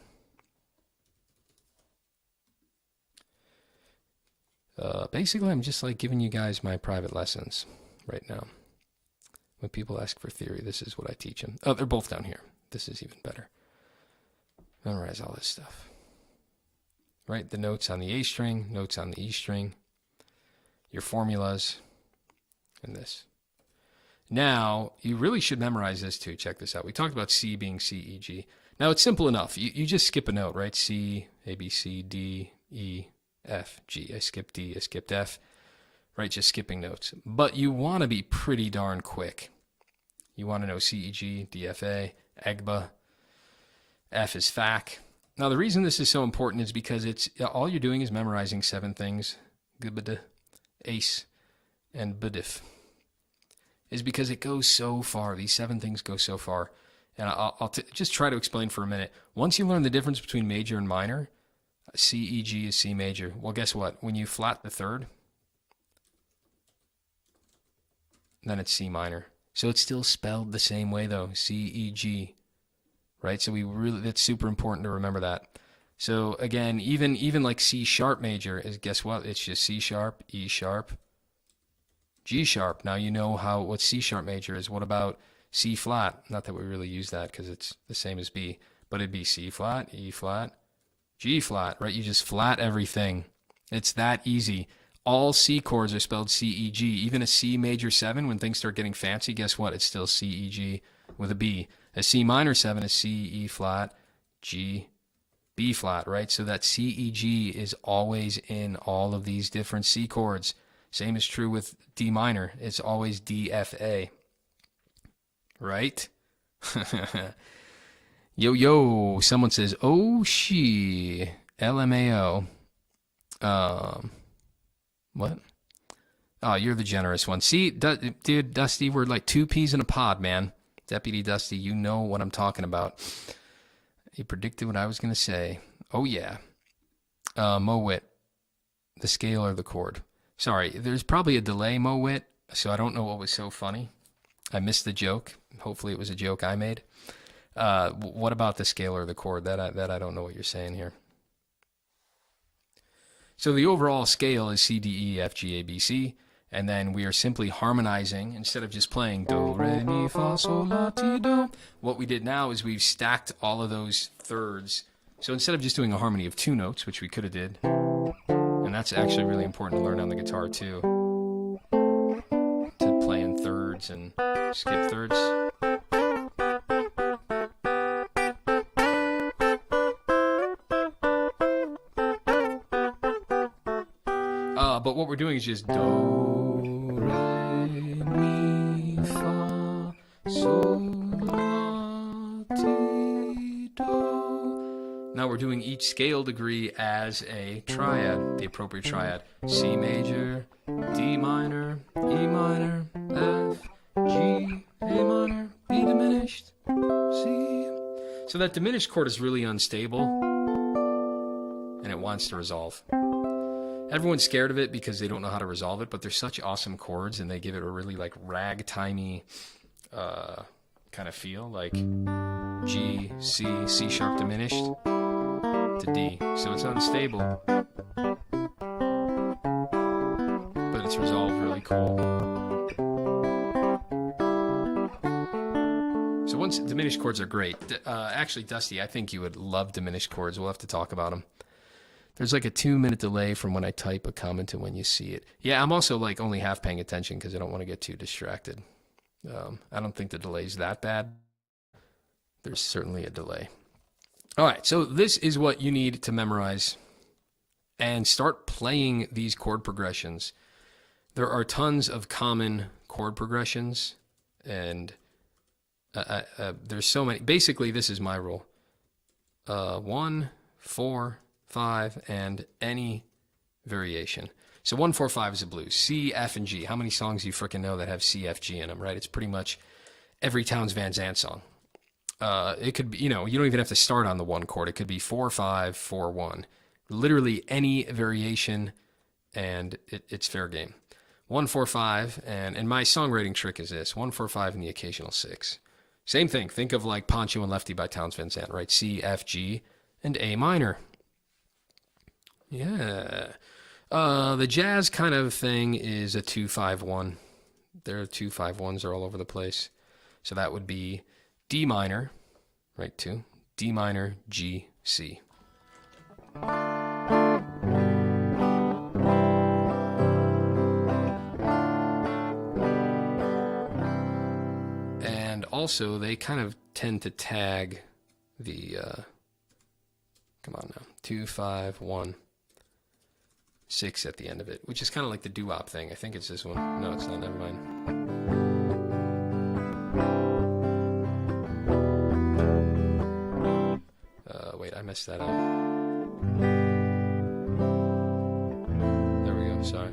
Basically, I'm just like giving you guys my private lessons right now. When people ask for theory, this is what I teach them. Oh, they're both down here. This is even better. Memorize all this stuff. Right? The notes on the A string, notes on the E string, your formulas, and this. Now, you really should memorize this too. Check this out. We talked about C being C, E, G. Now, it's simple enough. You just skip a note, right? C, A, B, C, D, E, F, G. I skipped D, I skipped F. Right? Just skipping notes. But you want to be pretty darn quick. You want to know C, E, G, D, F, A, EGBA. F is FAC. Now, the reason this is so important is because it's all you're doing is memorizing 7 things. GBD, ACE, and BDIF. Is because it goes so far. These 7 things go so far. And I'll just try to explain for a minute. Once you learn the difference between major and minor, C, E, G is C major. Well, guess what? When you flat the third, then it's C minor. So it's still spelled the same way though, C, E, G. Right? So that's super important to remember that. So again, even like C sharp major is, guess what? It's just C sharp, E sharp, G sharp. Now you know what C sharp major is. What about C flat? Not that we really use that because it's the same as B, but it'd be C flat, E flat, G flat, right? You just flat everything. It's that easy. All C chords are spelled C, E, G. Even a C major 7, when things start getting fancy, guess what? It's still C, E, G with a B. A C minor 7 is C, E flat, G, B flat, right? So that C, E, G is always in all of these different C chords. Same is true with D minor. It's always D, F, A. Right? Yo, someone says, oh, she, LMAO. What? Oh, you're the generous one. See, dude, Dusty, we're like 2 peas in a pod, man. Deputy Dusty, you know what I'm talking about. He predicted what I was going to say. Oh, yeah. Mowit, the scale or the chord. Sorry, there's probably a delay, Mowit, so I don't know what was so funny. I missed the joke. Hopefully it was a joke I made. What about the scale or the chord? That I don't know what you're saying here. So the overall scale is C, D, E, F, G, A, B, C. And then we are simply harmonizing instead of just playing do, re, mi, fa, sol, la, ti, do. What we did now is we've stacked all of those thirds. So instead of just doing a harmony of 2 notes, which we could have did, and that's actually really important to learn on the guitar too, to play in thirds and skip thirds. But what we're doing is just do, re, mi, fa, sol, la, ti, do. Now we're doing each scale degree as a triad, the appropriate triad. C major, D minor, E minor, F, G, A minor, B diminished, C. So that diminished chord is really unstable, and it wants to resolve. Everyone's scared of it because they don't know how to resolve it, but they're such awesome chords, and they give it a really like ragtimey kind of feel, like G, C, C sharp diminished to D. So it's unstable, but it's resolved really cool. So once diminished chords are great. Actually, Dusty, I think you would love diminished chords. We'll have to talk about them. There's like a 2-minute delay from when I type a comment to when you see it. Yeah, I'm also like only half paying attention because I don't want to get too distracted. I don't think the delay's that bad. There's certainly a delay. All right, so this is what you need to memorize and start playing these chord progressions. There are tons of common chord progressions, and there's so many. Basically, this is my rule. 1, 4, 5, and any variation. So 1, 4, 5 is a blues. C, F, and G. How many songs do you freaking know that have C, F, G in them, right? It's pretty much every Townes Van Zandt song. It could be, you don't even have to start on the 1 chord. It could be 4, 5, 4, 1. Literally any variation, and it's fair game. 1, 4, 5, and my songwriting trick is this: 1, 4, 5, and the occasional 6. Same thing. Think of like Poncho and Lefty by Townes Van Zandt, right? C, F, G, and A minor. Yeah. The jazz kind of thing is a 2, 5, 1. Their 2, 5, 1s are all over the place. So that would be D minor, right? 2, D minor, G, C. And also, they kind of tend to tag the, come on now, 2, 5, 1, 6 at the end of it, which is kind of like the doo-wop thing. I think it's this one. No, it's not. Never mind. Wait, I messed that up. There we go. Sorry.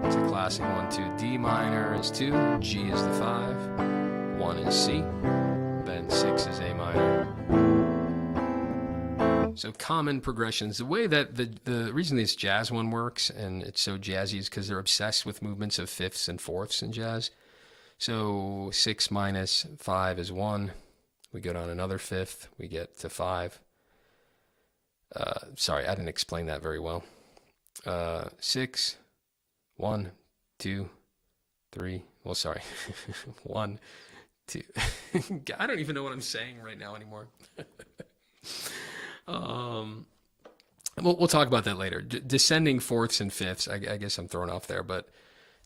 It's a classic 1, 2. D minor is 2. G is the 5. 1 is C. Then 6 is A minor. So common progressions. The way that the reason this jazz one works and it's so jazzy is because they're obsessed with movements of fifths and fourths in jazz. So 6 minus 5 is 1. We go down another fifth. We get to 5. Sorry, I didn't explain that very well. 6, 1, 2, 3. Well, sorry. 1, 2. I don't even know what I'm saying right now anymore. We'll talk about that later. Descending fourths and fifths, I guess I'm thrown off there, but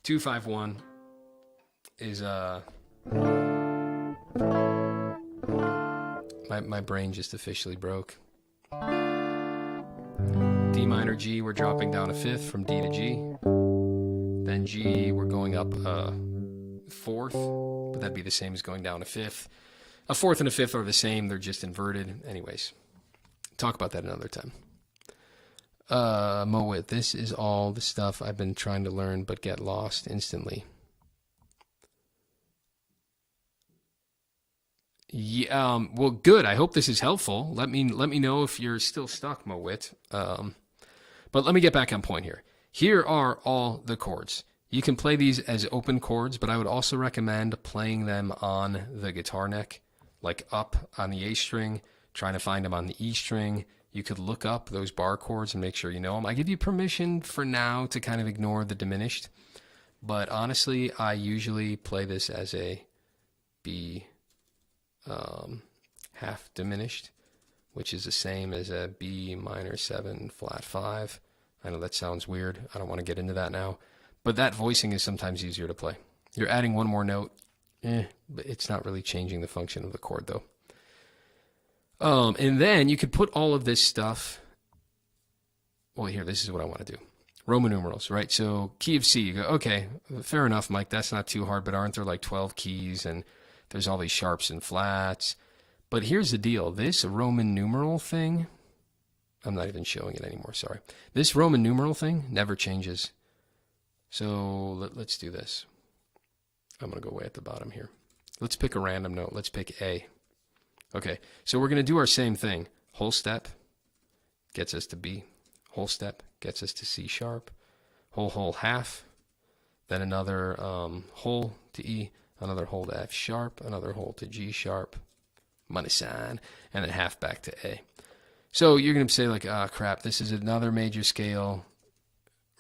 2, 5, 1 is my brain just officially broke. D minor G, we're dropping down a fifth from D to G. Then G, we're going up a fourth, but that'd be the same as going down a fifth. A fourth and a fifth are the same, they're just inverted. Anyways, talk about that another time. Mowit, this is all the stuff I've been trying to learn but get lost instantly. Yeah, well, good. I hope this is helpful. Let me know if you're still stuck, Mowit. But let me get back on point here. Here are all the chords. You can play these as open chords, but I would also recommend playing them on the guitar neck, like up on the A string, trying to find them on the E string. You could look up those bar chords and make sure you know them. I give you permission for now to kind of ignore the diminished, but honestly, I usually play this as a B half diminished, which is the same as a B minor 7 flat 5. I know that sounds weird. I don't want to get into that now, but that voicing is sometimes easier to play. You're adding one more note, but it's not really changing the function of the chord though. And then you could put all of this stuff. Well, here, this is what I want to do. Roman numerals, right? So key of C, you go, okay, fair enough, Mike, that's not too hard, but aren't there like 12 keys and there's all these sharps and flats? But here's the deal. This Roman numeral thing, I'm not even showing it anymore, sorry. This Roman numeral thing never changes. So let's do this. I'm going to go way at the bottom here. Let's pick a random note. Let's pick A. Okay, so we're going to do our same thing. Whole step gets us to B. Whole step gets us to C sharp. Whole half. Then another whole to E. Another whole to F sharp. Another whole to G sharp. Money sign. And then half back to A. So you're going to say like, crap, this is another major scale.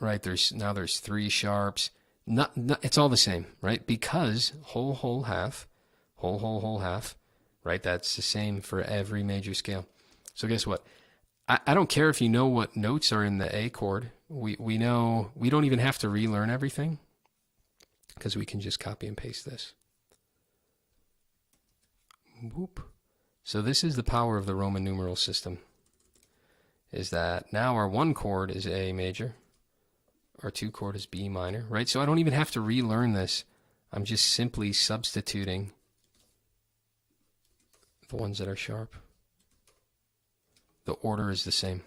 Right, there's 3 sharps. Not, it's all the same, right? Because whole, whole, half, whole, whole, whole, half, right? That's the same for every major scale. So guess what? I don't care if you know what notes are in the A chord. We know we don't even have to relearn everything because we can just copy and paste this. Whoop. So this is the power of the Roman numeral system, is that now our 1 chord is A major, our 2 chord is B minor, right? So I don't even have to relearn this. I'm just simply substituting the ones that are sharp. The order is the same.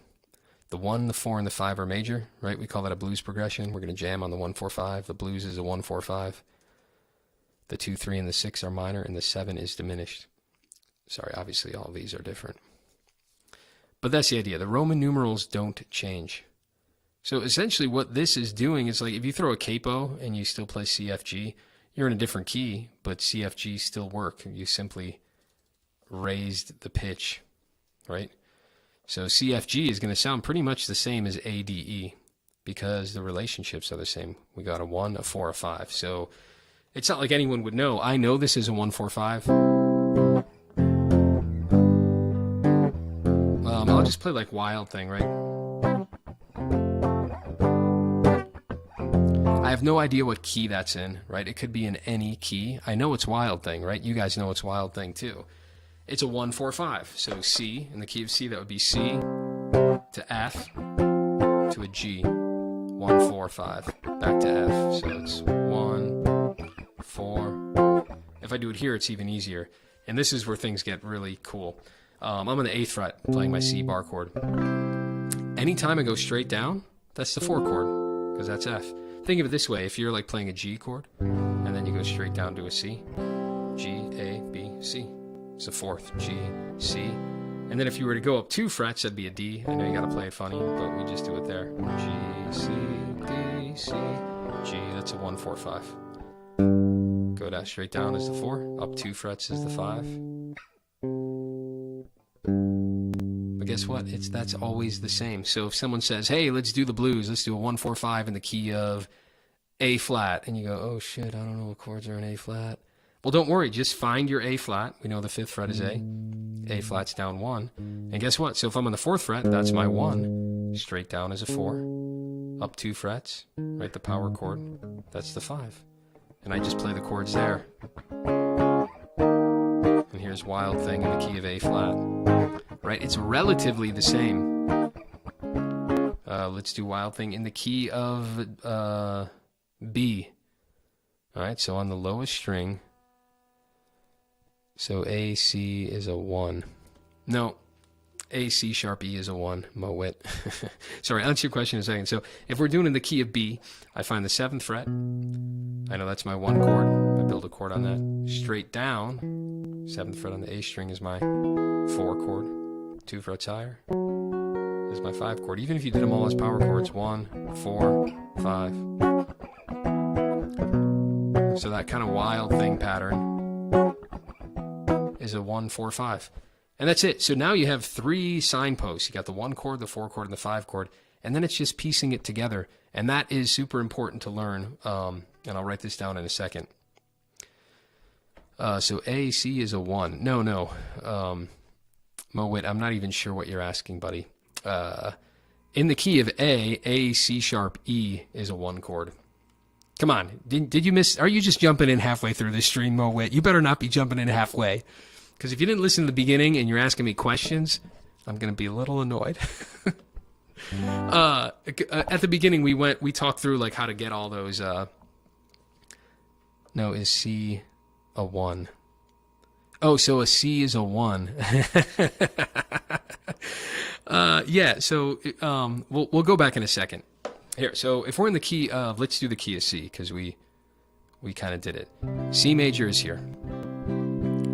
The 1, the 4, and the 5 are major, right? We call that a blues progression. We're going to jam on the 1, 4, 5. The blues is a 1, 4, 5. The 2, 3, and the 6 are minor, and the 7 is diminished. Sorry, obviously all these are different. But that's the idea. The Roman numerals don't change. So essentially what this is doing is like if you throw a capo and you still play CFG, you're in a different key, but CFG still work. You simply raised the pitch, right? So CFG is going to sound pretty much the same as ADE because the relationships are the same. We got a 1, a 4, a 5. So it's not like anyone would know. I know this is a 1, 4, 5. I'll just play like Wild Thing, right? I have no idea what key that's in, right? It could be in any key. I know it's Wild Thing, right? You guys know it's Wild Thing too. It's a 1, 4, 5. So C, in the key of C, that would be C to F to a G. 1, 4, 5. Back to F. So it's 1, 4. If I do it here, it's even easier. And this is where things get really cool. I'm on the 8th fret playing my C bar chord. Anytime I go straight down, that's the 4 chord, because that's F. Think of it this way. If you're like playing a G chord, and then you go straight down to a C, G, A, B, C. It's a 4th, G, C. And then if you were to go up 2 frets, that'd be a D. I know you gotta play it funny, but we just do it there. G, C, D, C, G. That's a 1, 4, 5. Go down straight down is the 4. Up 2 frets is the 5. But guess what? That's always the same. So if someone says, hey, let's do the blues, let's do a 1, 4, 5 in the key of A flat, and you go, oh shit, I don't know what chords are in A flat. Well, don't worry, just find your A flat. We know the 5th fret is A. A flat's down 1. And guess what? So if I'm on the 4th fret, that's my 1. Straight down is a 4. Up 2 frets, right, the power chord, that's the 5. And I just play the chords there. And here's Wild Thing in the key of A flat. Right? It's relatively the same. Let's do Wild Thing in the key of B. All right, so on the lowest string, so A, C is a 1. No, A, C sharp, E is a 1. Mo-wit. Sorry, I'll answer your question in a second. So if we're doing in the key of B, I find the 7th fret. I know that's my 1 chord. I build a chord on that. Straight down, 7th fret on the A string is my 4 chord. 2 frets higher is my 5 chord. Even if you did them all as power chords, 1, 4, 5. So that kind of Wild Thing pattern is a 1, 4, 5. And that's it. So now you have 3 signposts. You got the 1 chord, the 4 chord, and the 5 chord. And then it's just piecing it together. And that is super important to learn. And I'll write this down in a second. So A, C is a 1. No. Mo-wit, I'm not even sure what you're asking, buddy. In the key of A, C sharp, E is a 1 chord. Come on. Did you miss? Are you just jumping in halfway through this stream, Mo-wit? You better not be jumping in halfway. Because if you didn't listen to the beginning and you're asking me questions, I'm going to be a little annoyed. At the beginning, we talked through like how to get all those. No, is C a 1? Oh, so a C is a 1. Yeah. So we'll go back in a second. Here. So if we're in the key of, let's do the key of C because we kind of did it. C major is here.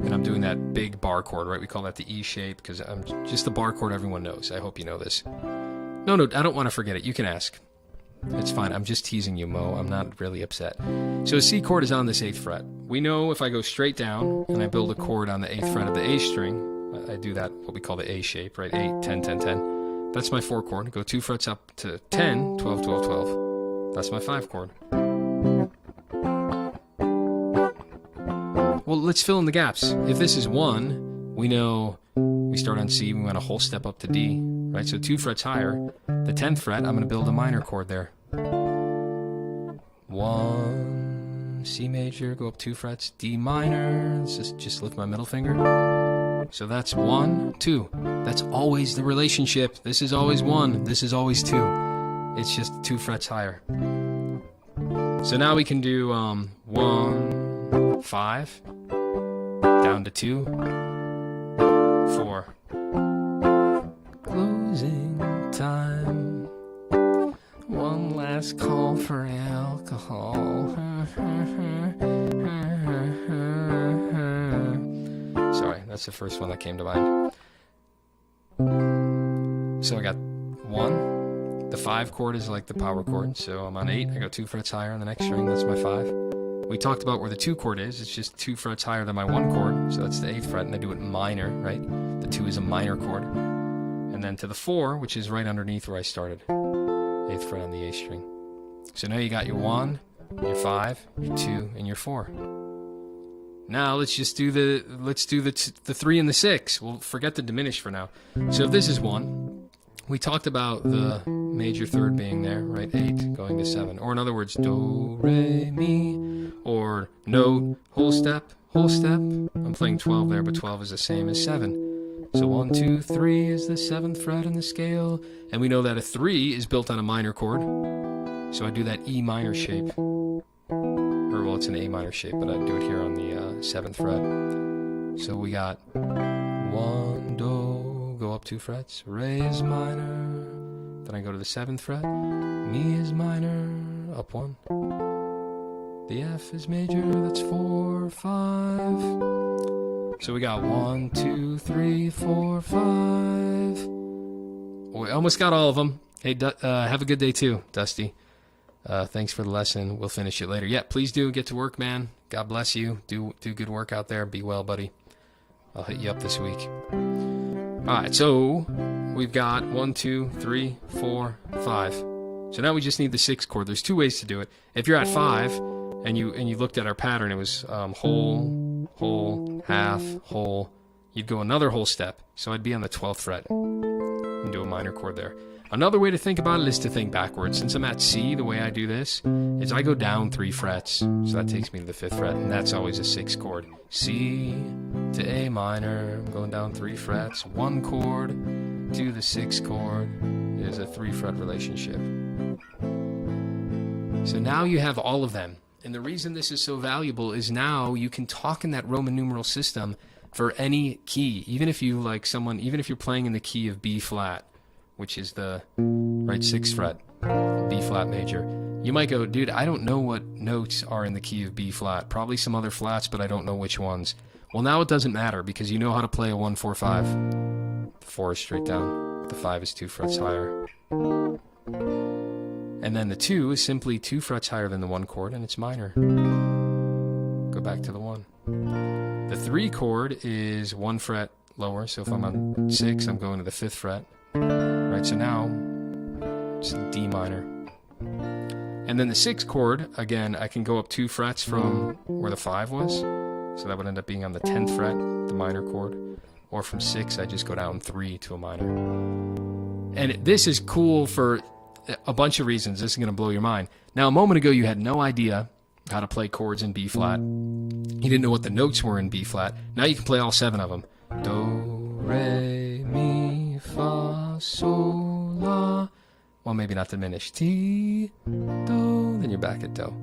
And I'm doing that big bar chord, right? We call that the E shape because I'm just the bar chord everyone knows. I hope you know this. No, I don't want to forget it. You can ask. It's fine. I'm just teasing you, Mo. I'm not really upset. So a C chord is on this 8th fret. We know if I go straight down and I build a chord on the 8th fret of the A string, I do that, what we call the A shape, right? 8, 10, 10, 10. That's my 4 chord. Go 2 frets up to 10, 12, 12, 12. That's my 5 chord. Well, let's fill in the gaps. If this is 1, we know we start on C, we want a whole step up to D, right? So 2 frets higher. The 10th fret, I'm going to build a minor chord there. 1, C major, go up 2 frets, D minor. Let's just lift my middle finger. So that's 1, 2. That's always the relationship. This is always 1. This is always 2. It's just 2 frets higher. So now we can do 1, 5, down to 2, 4. Closing time. One last call for alcohol. Sorry, that's the first one that came to mind. So I got 1. The 5 chord is like the power chord, so I'm on 8. I go 2 frets higher on the next string, that's my 5. We talked about where the 2 chord is. It's just 2 frets higher than my 1 chord, so that's the 8th fret, and I do it minor, right? The 2 is a minor chord. And then to the 4, which is right underneath where I started. 8th fret on the A string. So now you got your 1, your 5, your 2, and your 4. Now let's just do the 3 and the 6. We'll forget the diminished for now. So if this is 1, we talked about the major third being there, right? 8 going to 7. Or in other words, do, re, mi, or note, whole step, whole step. I'm playing 12 there, but 12 is the same as 7. So 1, 2, 3 is the 7th fret in the scale. And we know that a 3 is built on a minor chord. So I do that E minor shape. Or, well, it's an A minor shape, but I do it here on the 7th fret. So we got 1, do, go up 2 frets. Re is minor. Then I go to the 7th fret. Mi is minor, up 1. The F is major, that's 4, 5. So we got 1, 2, 3, 4, 5. We almost got all of them. Hey, have a good day too, Dusty. Thanks for the lesson. We'll finish it later. Yeah, please do get to work, man. God bless you. Do good work out there. Be well, buddy. I'll hit you up this week. All right, so we've got 1, 2, 3, 4, 5. So now we just need the 6th chord. There's 2 ways to do it. If you're at 5 and you looked at our pattern, it was whole, whole, half, whole. You'd go another whole step. So I'd be on the 12th fret and do a minor chord there. Another way to think about it is to think backwards. Since I'm at C, the way I do this is I go down 3 frets. So that takes me to the 5th fret, and that's always a 6th chord. C to A minor, I'm going down 3 frets. 1 chord to the 6th chord is a 3 fret relationship. So now you have all of them. And the reason this is so valuable is now you can talk in that Roman numeral system for any key. Even if you even if you're playing in the key of B flat, which is the right 6th fret, B flat major. You might go, dude, I don't know what notes are in the key of B flat. Probably some other flats, but I don't know which ones. Well, now it doesn't matter because you know how to play a 1, 4, 5. The 4 is straight down. The 5 is 2 frets higher. And then the 2 is simply 2 frets higher than the 1 chord, and it's minor. Go back to the 1. The 3 chord is 1 fret lower, so if I'm on 6, I'm going to the 5th fret. Right, so now it's D minor. And then the 6th chord, again, I can go up 2 frets from where the 5 was. So that would end up being on the 10th fret, the minor chord. Or from 6, I just go down 3 to a minor. And this is cool for a bunch of reasons. This is going to blow your mind. Now, a moment ago, you had no idea how to play chords in B flat. You didn't know what the notes were in B flat. Now you can play all 7 of them. Do, re, mi, fa, sol, la. Well, maybe not diminished. Ti, do. Then you're back at do.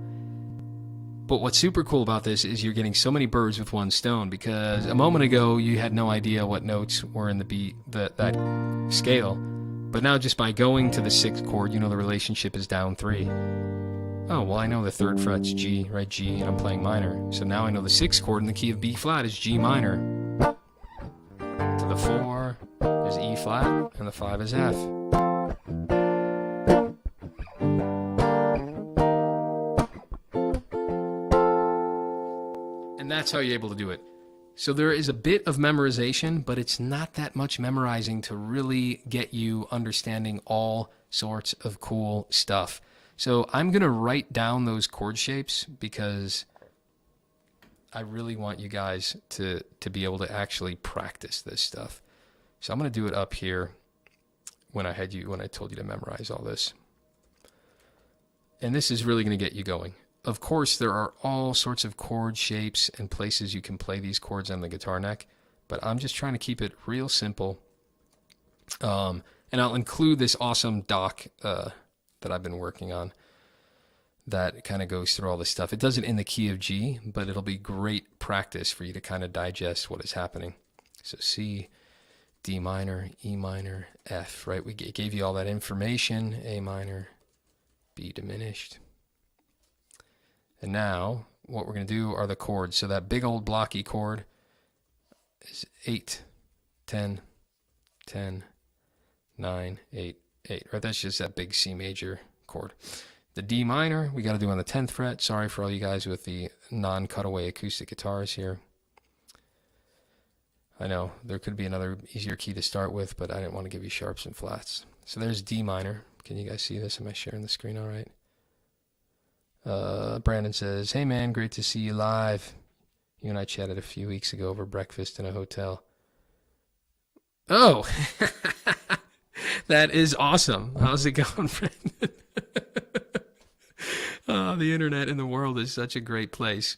But what's super cool about this is you're getting so many birds with one stone, because a moment ago you had no idea what notes were in that scale. But now just by going to the 6th chord, you know the relationship is down 3. Oh, well, I know the 3rd fret's G, right? G, and I'm playing minor. So now I know the 6th chord in the key of B flat is G minor. To the 4 is E flat, and the 5 is F. And that's how you're able to do it. So there is a bit of memorization, but it's not that much memorizing to really get you understanding all sorts of cool stuff. So I'm going to write down those chord shapes because I really want you guys to be able to actually practice this stuff. So I'm going to do it up here when I told you to memorize all this. And this is really going to get you going. Of course, there are all sorts of chord shapes and places you can play these chords on the guitar neck, but I'm just trying to keep it real simple. And I'll include this awesome doc that I've been working on that kind of goes through all this stuff. It does it in the key of G, but it'll be great practice for you to kind of digest what is happening. So C, D minor, E minor, F, right? We gave you all that information. A minor, B diminished. And now what we're going to do are the chords. So that big old blocky chord is 8, 10, 10, 9, 8, 8, right? That's just that big C major chord. The D minor, we got to do on the 10th fret. Sorry for all you guys with the non-cutaway acoustic guitars here. I know there could be another easier key to start with, but I didn't want to give you sharps and flats. So there's D minor. Can you guys see this? Am I sharing the screen all right? Brandon says, hey man, great to see you live. You and I chatted a few weeks ago over breakfast in a hotel. Oh, that is awesome. How's it going, Brandon? Oh, the internet in the world is such a great place.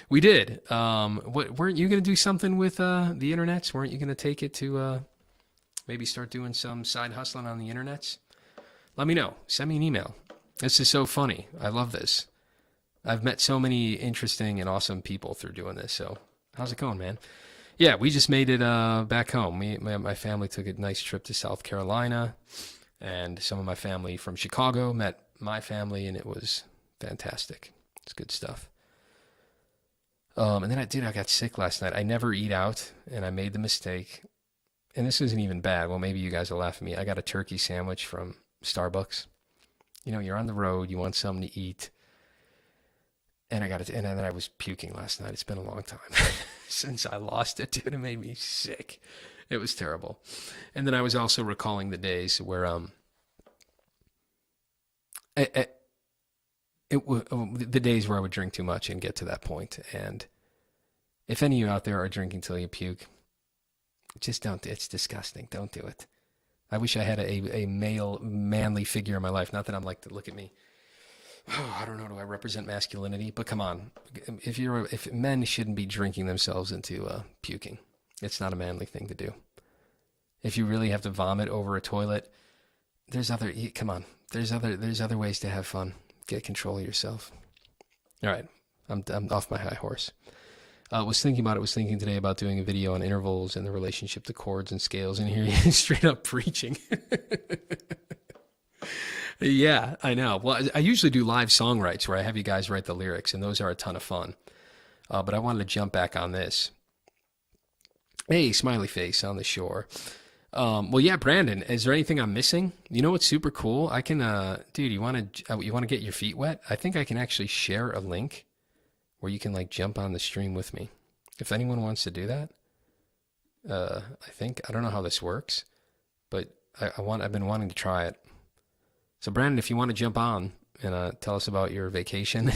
We did. Weren't you going to do something with the internets? Weren't you going to take it to maybe start doing some side hustling on the internets? Let me know. Send me an email. This is so funny. I love this. I've met so many interesting and awesome people through doing this. So how's it going, man? Yeah, we just made it back home. My family took a nice trip to South Carolina, and some of my family from Chicago met my family, and it was fantastic. It's good stuff. And then I got sick last night. I never eat out, and I made the mistake. And this isn't even bad. Well, maybe you guys will laugh at me. I got a turkey sandwich from Starbucks. You know, you're on the road, you want something to eat. And and then I was puking last night. It's been a long time since I lost it, dude. It made me sick. It was terrible. And then I was also recalling the days where the days where I would drink too much and get to that point. And if any of you out there are drinking till you puke, just don't. It's disgusting. Don't do it. I wish I had a male, manly figure in my life. Not that I'm like, look at me. Oh, I don't know. Do I represent masculinity? But come on. If men shouldn't be drinking themselves into puking. It's not a manly thing to do. If you really have to vomit over a toilet, come on. There's other ways to have fun. Get control of yourself. All right. I'm off my high horse. Was thinking today about doing a video on intervals and the relationship to chords and scales, and here he is straight up preaching. Yeah, I know. Well, I usually do live songwrites where I have you guys write the lyrics, and those are a ton of fun. But I wanted to jump back on this. Hey, smiley face on the shore. Well, yeah, Brandon, is there anything I'm missing? You know what's super cool? I can, dude, you want to get your feet wet? I think I can actually share a link where you can like jump on the stream with me. If anyone wants to do that, I don't know how this works, but I've been wanting to try it. So Brandon, if you want to jump on and tell us about your vacation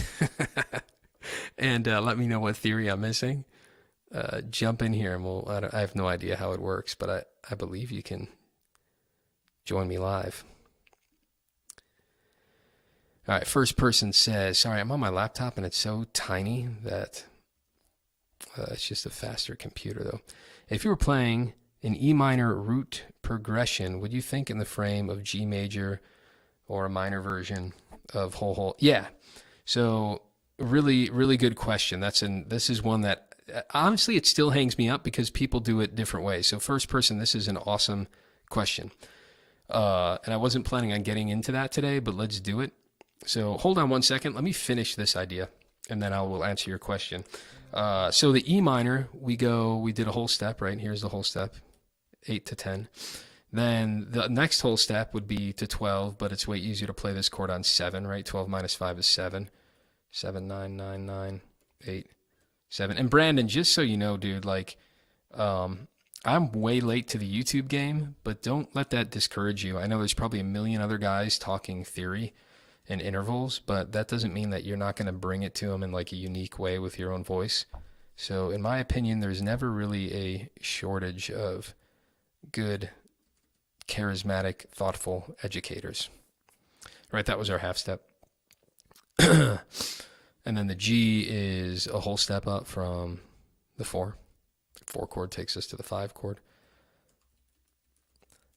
and let me know what theory I'm missing, jump in here and I have no idea how it works, but I believe you can join me live. All right, first person says, sorry, I'm on my laptop and it's so tiny that it's just a faster computer though. If you were playing an E minor root progression, would you think in the frame of G major or a minor version of whole? Yeah. So really, really good question. This is one that honestly, it still hangs me up because people do it different ways. So first person, this is an awesome question. And I wasn't planning on getting into that today, but let's do it. So hold on one second. Let me finish this idea and then I will answer your question. So the E minor, we did a whole step, right? Here's the whole step, 8 to 10. Then the next whole step would be to 12, but it's way easier to play this chord on 7, right? 12 minus 5 is 7. 7, 9, 9, 9, 8, 7. And Brandon, just so you know, dude, like, I'm way late to the YouTube game, but don't let that discourage you. I know there's probably a million other guys talking theory and intervals, but that doesn't mean that you're not going to bring it to them in like a unique way with your own voice. So in my opinion, there's never really a shortage of good, charismatic, thoughtful educators. Right, that was our half step. And then the G is a whole step up from the 4. 4 chord takes us to the 5 chord.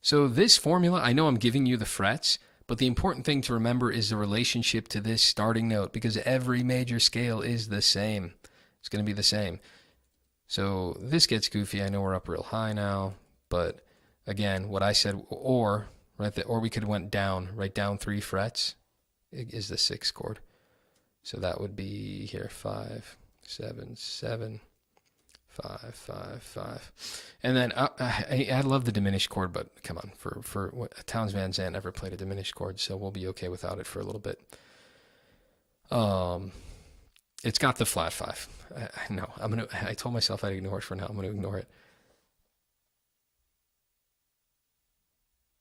So this formula, I know I'm giving you the frets, but the important thing to remember is the relationship to this starting note, because every major scale is the same. It's going to be the same. So this gets goofy. I know we're up real high now, but again, what I said, or we could have went down, right down 3 frets is the 6th chord. So that would be here 5, 7, 7, 5, 5, 5. And then I love the diminished chord, but come on, for what Townes Van Zandt never played a diminished chord, so we'll be okay without it for a little bit. It's got the flat 5. No, I told myself I'd ignore it for now. I'm gonna ignore it.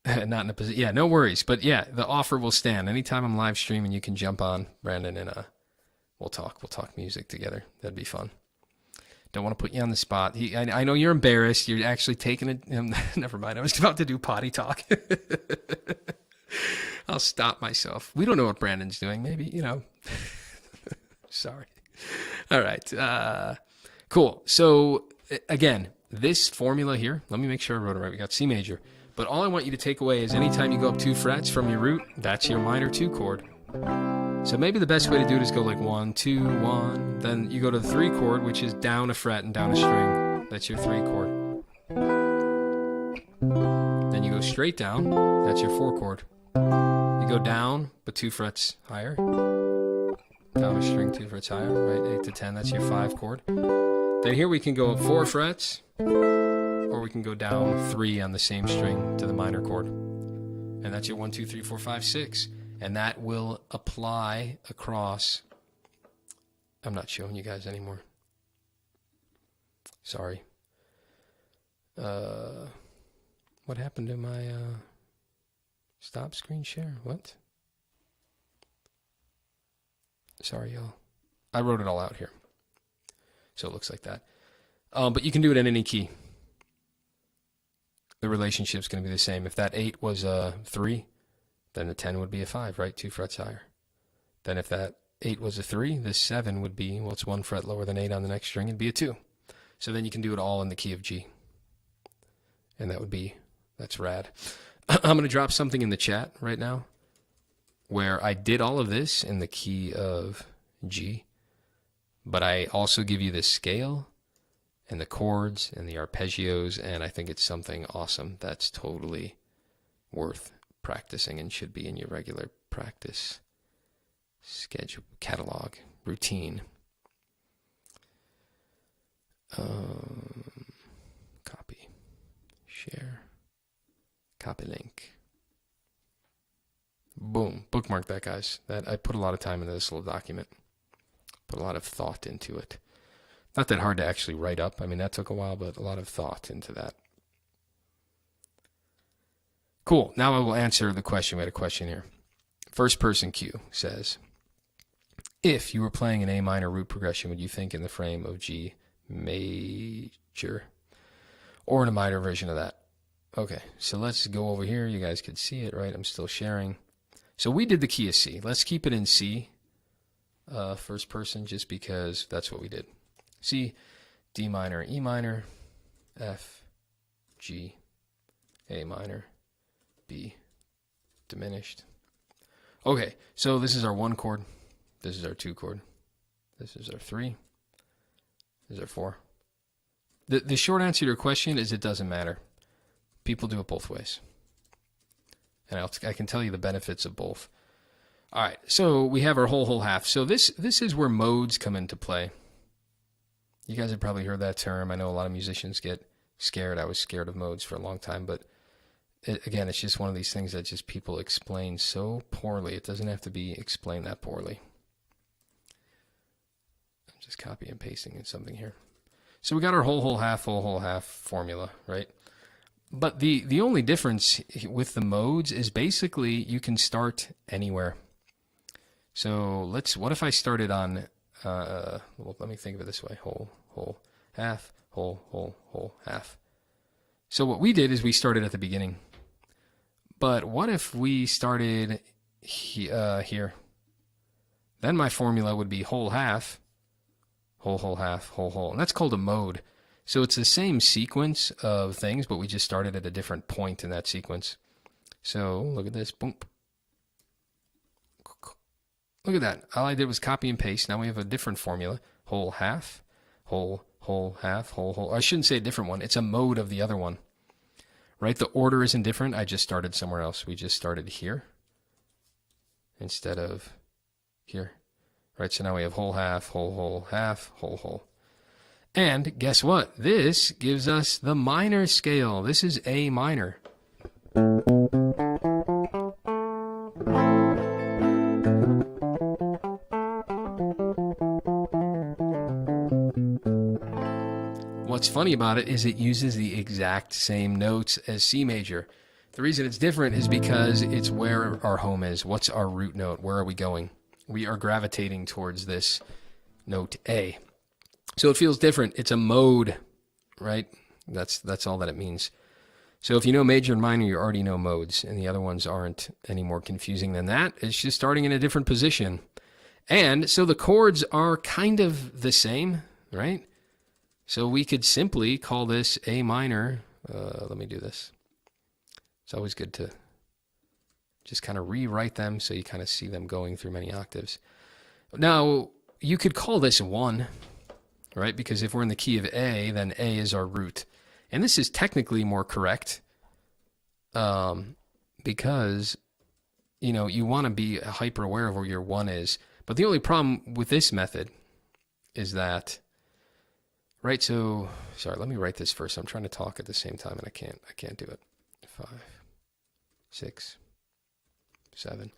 Not in a position. Yeah, no worries. But yeah, the offer will stand. Anytime I'm live streaming, you can jump on, Brandon, and we'll talk music together. That'd be fun. Don't want to put you on the spot. I know you're embarrassed. You're actually taking it. Never mind. I was about to do potty talk. I'll stop myself. We don't know what Brandon's doing. Maybe, Sorry. All right. Cool. So again, this formula here, let me make sure I wrote it right. We got C major. But all I want you to take away is anytime you go up 2 frets from your root, that's your minor 2 chord. So maybe the best way to do it is go like 1, 2, 1. Then you go to the 3 chord, which is down a fret and down a string. That's your 3 chord. Then you go straight down. That's your 4 chord. You go down, but 2 frets higher. Down a string, 2 frets higher, right? 8 to 10, that's your 5 chord. Then here we can go up 4 frets, or we can go down 3 on the same string to the minor chord. And that's your 1, 2, 3, 4, 5, 6. And that will apply across. I'm not showing you guys anymore. Sorry. What happened to my stop screen share? What? Sorry, y'all. I wrote it all out here. So it looks like that. But you can do it in any key. The relationship's going to be the same. If that 8 was a 3, then the 10 would be a 5, right? 2 frets higher. Then if that 8 was a 3, this 7 would be, well, it's 1 fret lower than 8 on the next string. It'd be a 2. So then you can do it all in the key of G. And that's rad. I'm going to drop something in the chat right now where I did all of this in the key of G, but I also give you the scale and the chords and the arpeggios, and I think it's something awesome that's totally worth practicing and should be in your regular practice schedule, catalog, routine. Copy, share, copy link. Boom, bookmark that, guys. That I put a lot of time into this little document. Put a lot of thought into it. Not that hard to actually write up. I mean, that took a while, but a lot of thought into that. Cool. Now I will answer the question. We had a question here. First person Q says, if you were playing an A minor root progression, would you think in the frame of G major or in a minor version of that? Okay, so let's go over here. You guys could see it, right? I'm still sharing. So we did the key of C. Let's keep it in C, first person, just because that's what we did. C, D minor, E minor, F, G, A minor, B, diminished. Okay, so this is our 1 chord. This is our 2 chord. This is our 3. This is our 4. The short answer to your question is it doesn't matter. People do it both ways. And I can tell you the benefits of both. All right, so we have our whole half. So this is where modes come into play. You guys have probably heard that term. I know a lot of musicians get scared. I was scared of modes for a long time, but again, it's just one of these things that just people explain so poorly. It doesn't have to be explained that poorly. I'm just copy and pasting in something here. So we got our whole half formula, right? But the only difference with the modes is basically you can start anywhere. So what if I started on, well, let me think of it this way, whole whole, half, whole, whole, whole, half. So what we did is we started at the beginning. But what if we started here? Then my formula would be whole, half, whole, whole, half, whole, whole. And that's called a mode. So it's the same sequence of things, but we just started at a different point in that sequence. So look at this. Boom. Look at that. All I did was copy and paste. Now we have a different formula. Whole, half, whole, whole, half, whole, whole. I shouldn't say a different one. It's a mode of the other one. Right? The order isn't different. I just started somewhere else. We just started here instead of here. Right? So now we have whole, half, half, whole, whole. And guess what? This gives us the minor scale. This is A minor. What's funny about it is it uses the exact same notes as C major. The reason it's different is because it's where our home is. What's our root note? Where are we going? We are gravitating towards this note A. So it feels different. It's a mode, right? That's all that it means. So if you know major and minor, you already know modes, and the other ones aren't any more confusing than that. It's just starting in a different position. And so the chords are kind of the same, right? So we could simply call this A minor. Let me do this. It's always good to just kind of rewrite them so you kind of see them going through many octaves. Now, you could call this 1, right? Because if we're in the key of A, then A is our root. And this is technically more correct because, you know, you want to be hyper aware of where your 1 is. But the only problem with this method is that, right, so, sorry, let me write this first. I'm trying to talk at the same time and I can't do it. 5, 6, 7.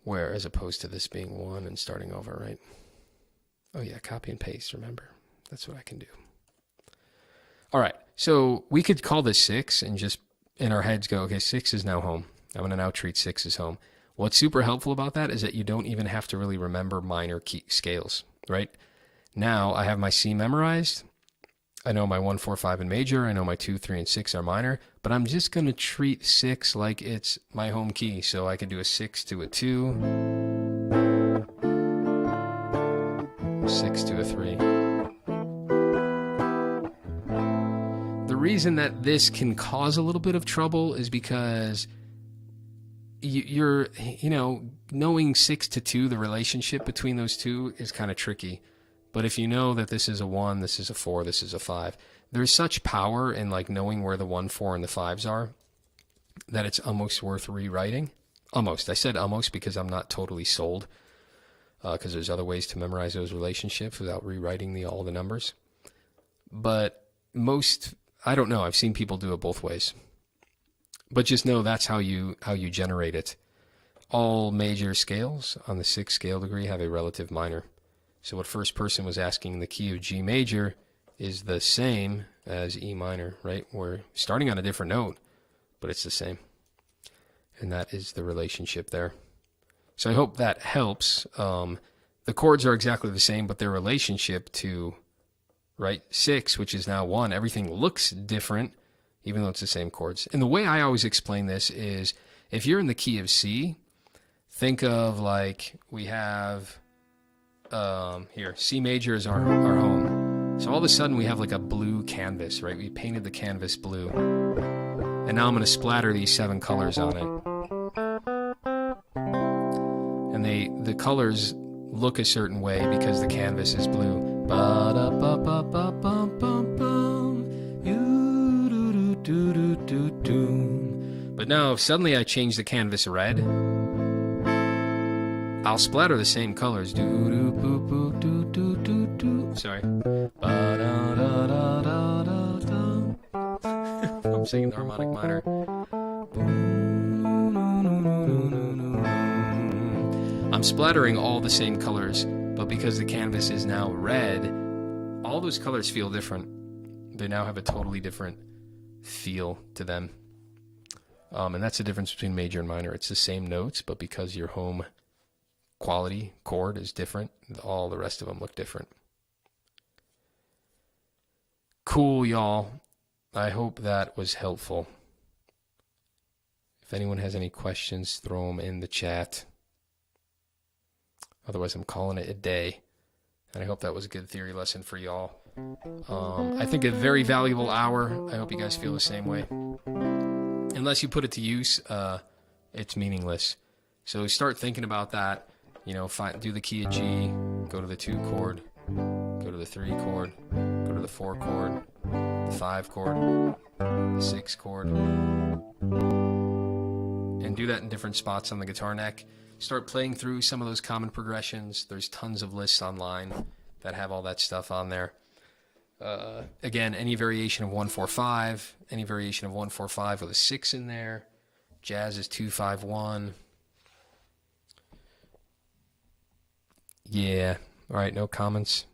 Where, as opposed to this being 1 and starting over, right? Oh yeah, copy and paste, remember. That's what I can do. All right, so we could call this 6 and just in our heads go, okay, 6 is now home. I'm going to now treat 6 as home. What's super helpful about that is that you don't even have to really remember minor key scales, right? Now I have my C memorized. I know my 1, 4, 5 in major. I know my 2, 3, and 6 are minor, but I'm just going to treat 6 like it's my home key. So I could do a 6 to a 2, 6 to a 3. The reason that this can cause a little bit of trouble is because you're, you know, knowing 6 to 2, the relationship between those two is kind of tricky. But if you know that this is a 1, this is a 4, this is a 5, there's such power in like knowing where the 1, 4, and the 5s are that it's almost worth rewriting. Almost. I said almost because I'm not totally sold because there's other ways to memorize those relationships without rewriting all the numbers. But most, I don't know. I've seen people do it both ways. But just know that's how you generate it. All major scales on the 6th scale degree have a relative minor. So what first person was asking, the key of G major is the same as E minor, right? We're starting on a different note, but it's the same. And that is the relationship there. So I hope that helps. The chords are exactly the same, but their relationship to, right, 6, which is now 1, everything looks different, even though it's the same chords. And the way I always explain this is, if you're in the key of C, think of like we have... here, C major is our home. So all of a sudden we have like a blue canvas, right? We painted the canvas blue. And now I'm going to splatter these 7 colors on it. And the colors look a certain way because the canvas is blue. But now if suddenly I change the canvas red, I'll splatter the same colors. Sorry. I'm singing the harmonic minor. I'm splattering all the same colors, but because the canvas is now red, all those colors feel different. They now have a totally different feel to them. And that's the difference between major and minor. It's the same notes, but because your home quality chord is different, all the rest of them look different. Cool, y'all. I hope that was helpful. If anyone has any questions, throw them in the chat. Otherwise, I'm calling it a day. And I hope that was a good theory lesson for y'all. I think a very valuable hour. I hope you guys feel the same way. Unless you put it to use, it's meaningless. So start thinking about that. You know, do the key of G, go to the 2 chord, go to the 3 chord, go to the 4 chord, the 5 chord, the 6 chord, and do that in different spots on the guitar neck. Start playing through some of those common progressions. There's tons of lists online that have all that stuff on there. Again, any variation of 1-4-5, any variation of 1-4-5 with a 6 in there. Jazz is 2-5-1. Yeah. All right, no comments.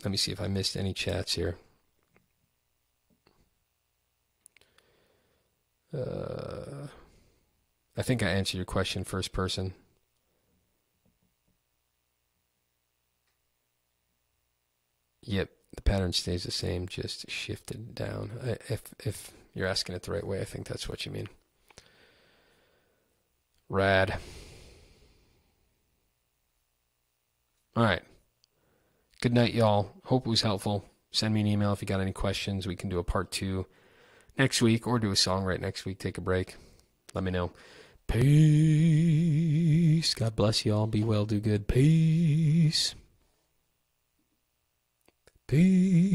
Let me see if I missed any chats here. I think I answered your question first person. Yep, the pattern stays the same, just shifted down. If you're asking it the right way, I think that's what you mean. Rad. All right. Good night, y'all. Hope it was helpful. Send me an email if you got any questions. We can do a part 2 next week or do a song right next week. Take a break. Let me know. Peace. God bless you all. Be well, do good. Peace. Peace.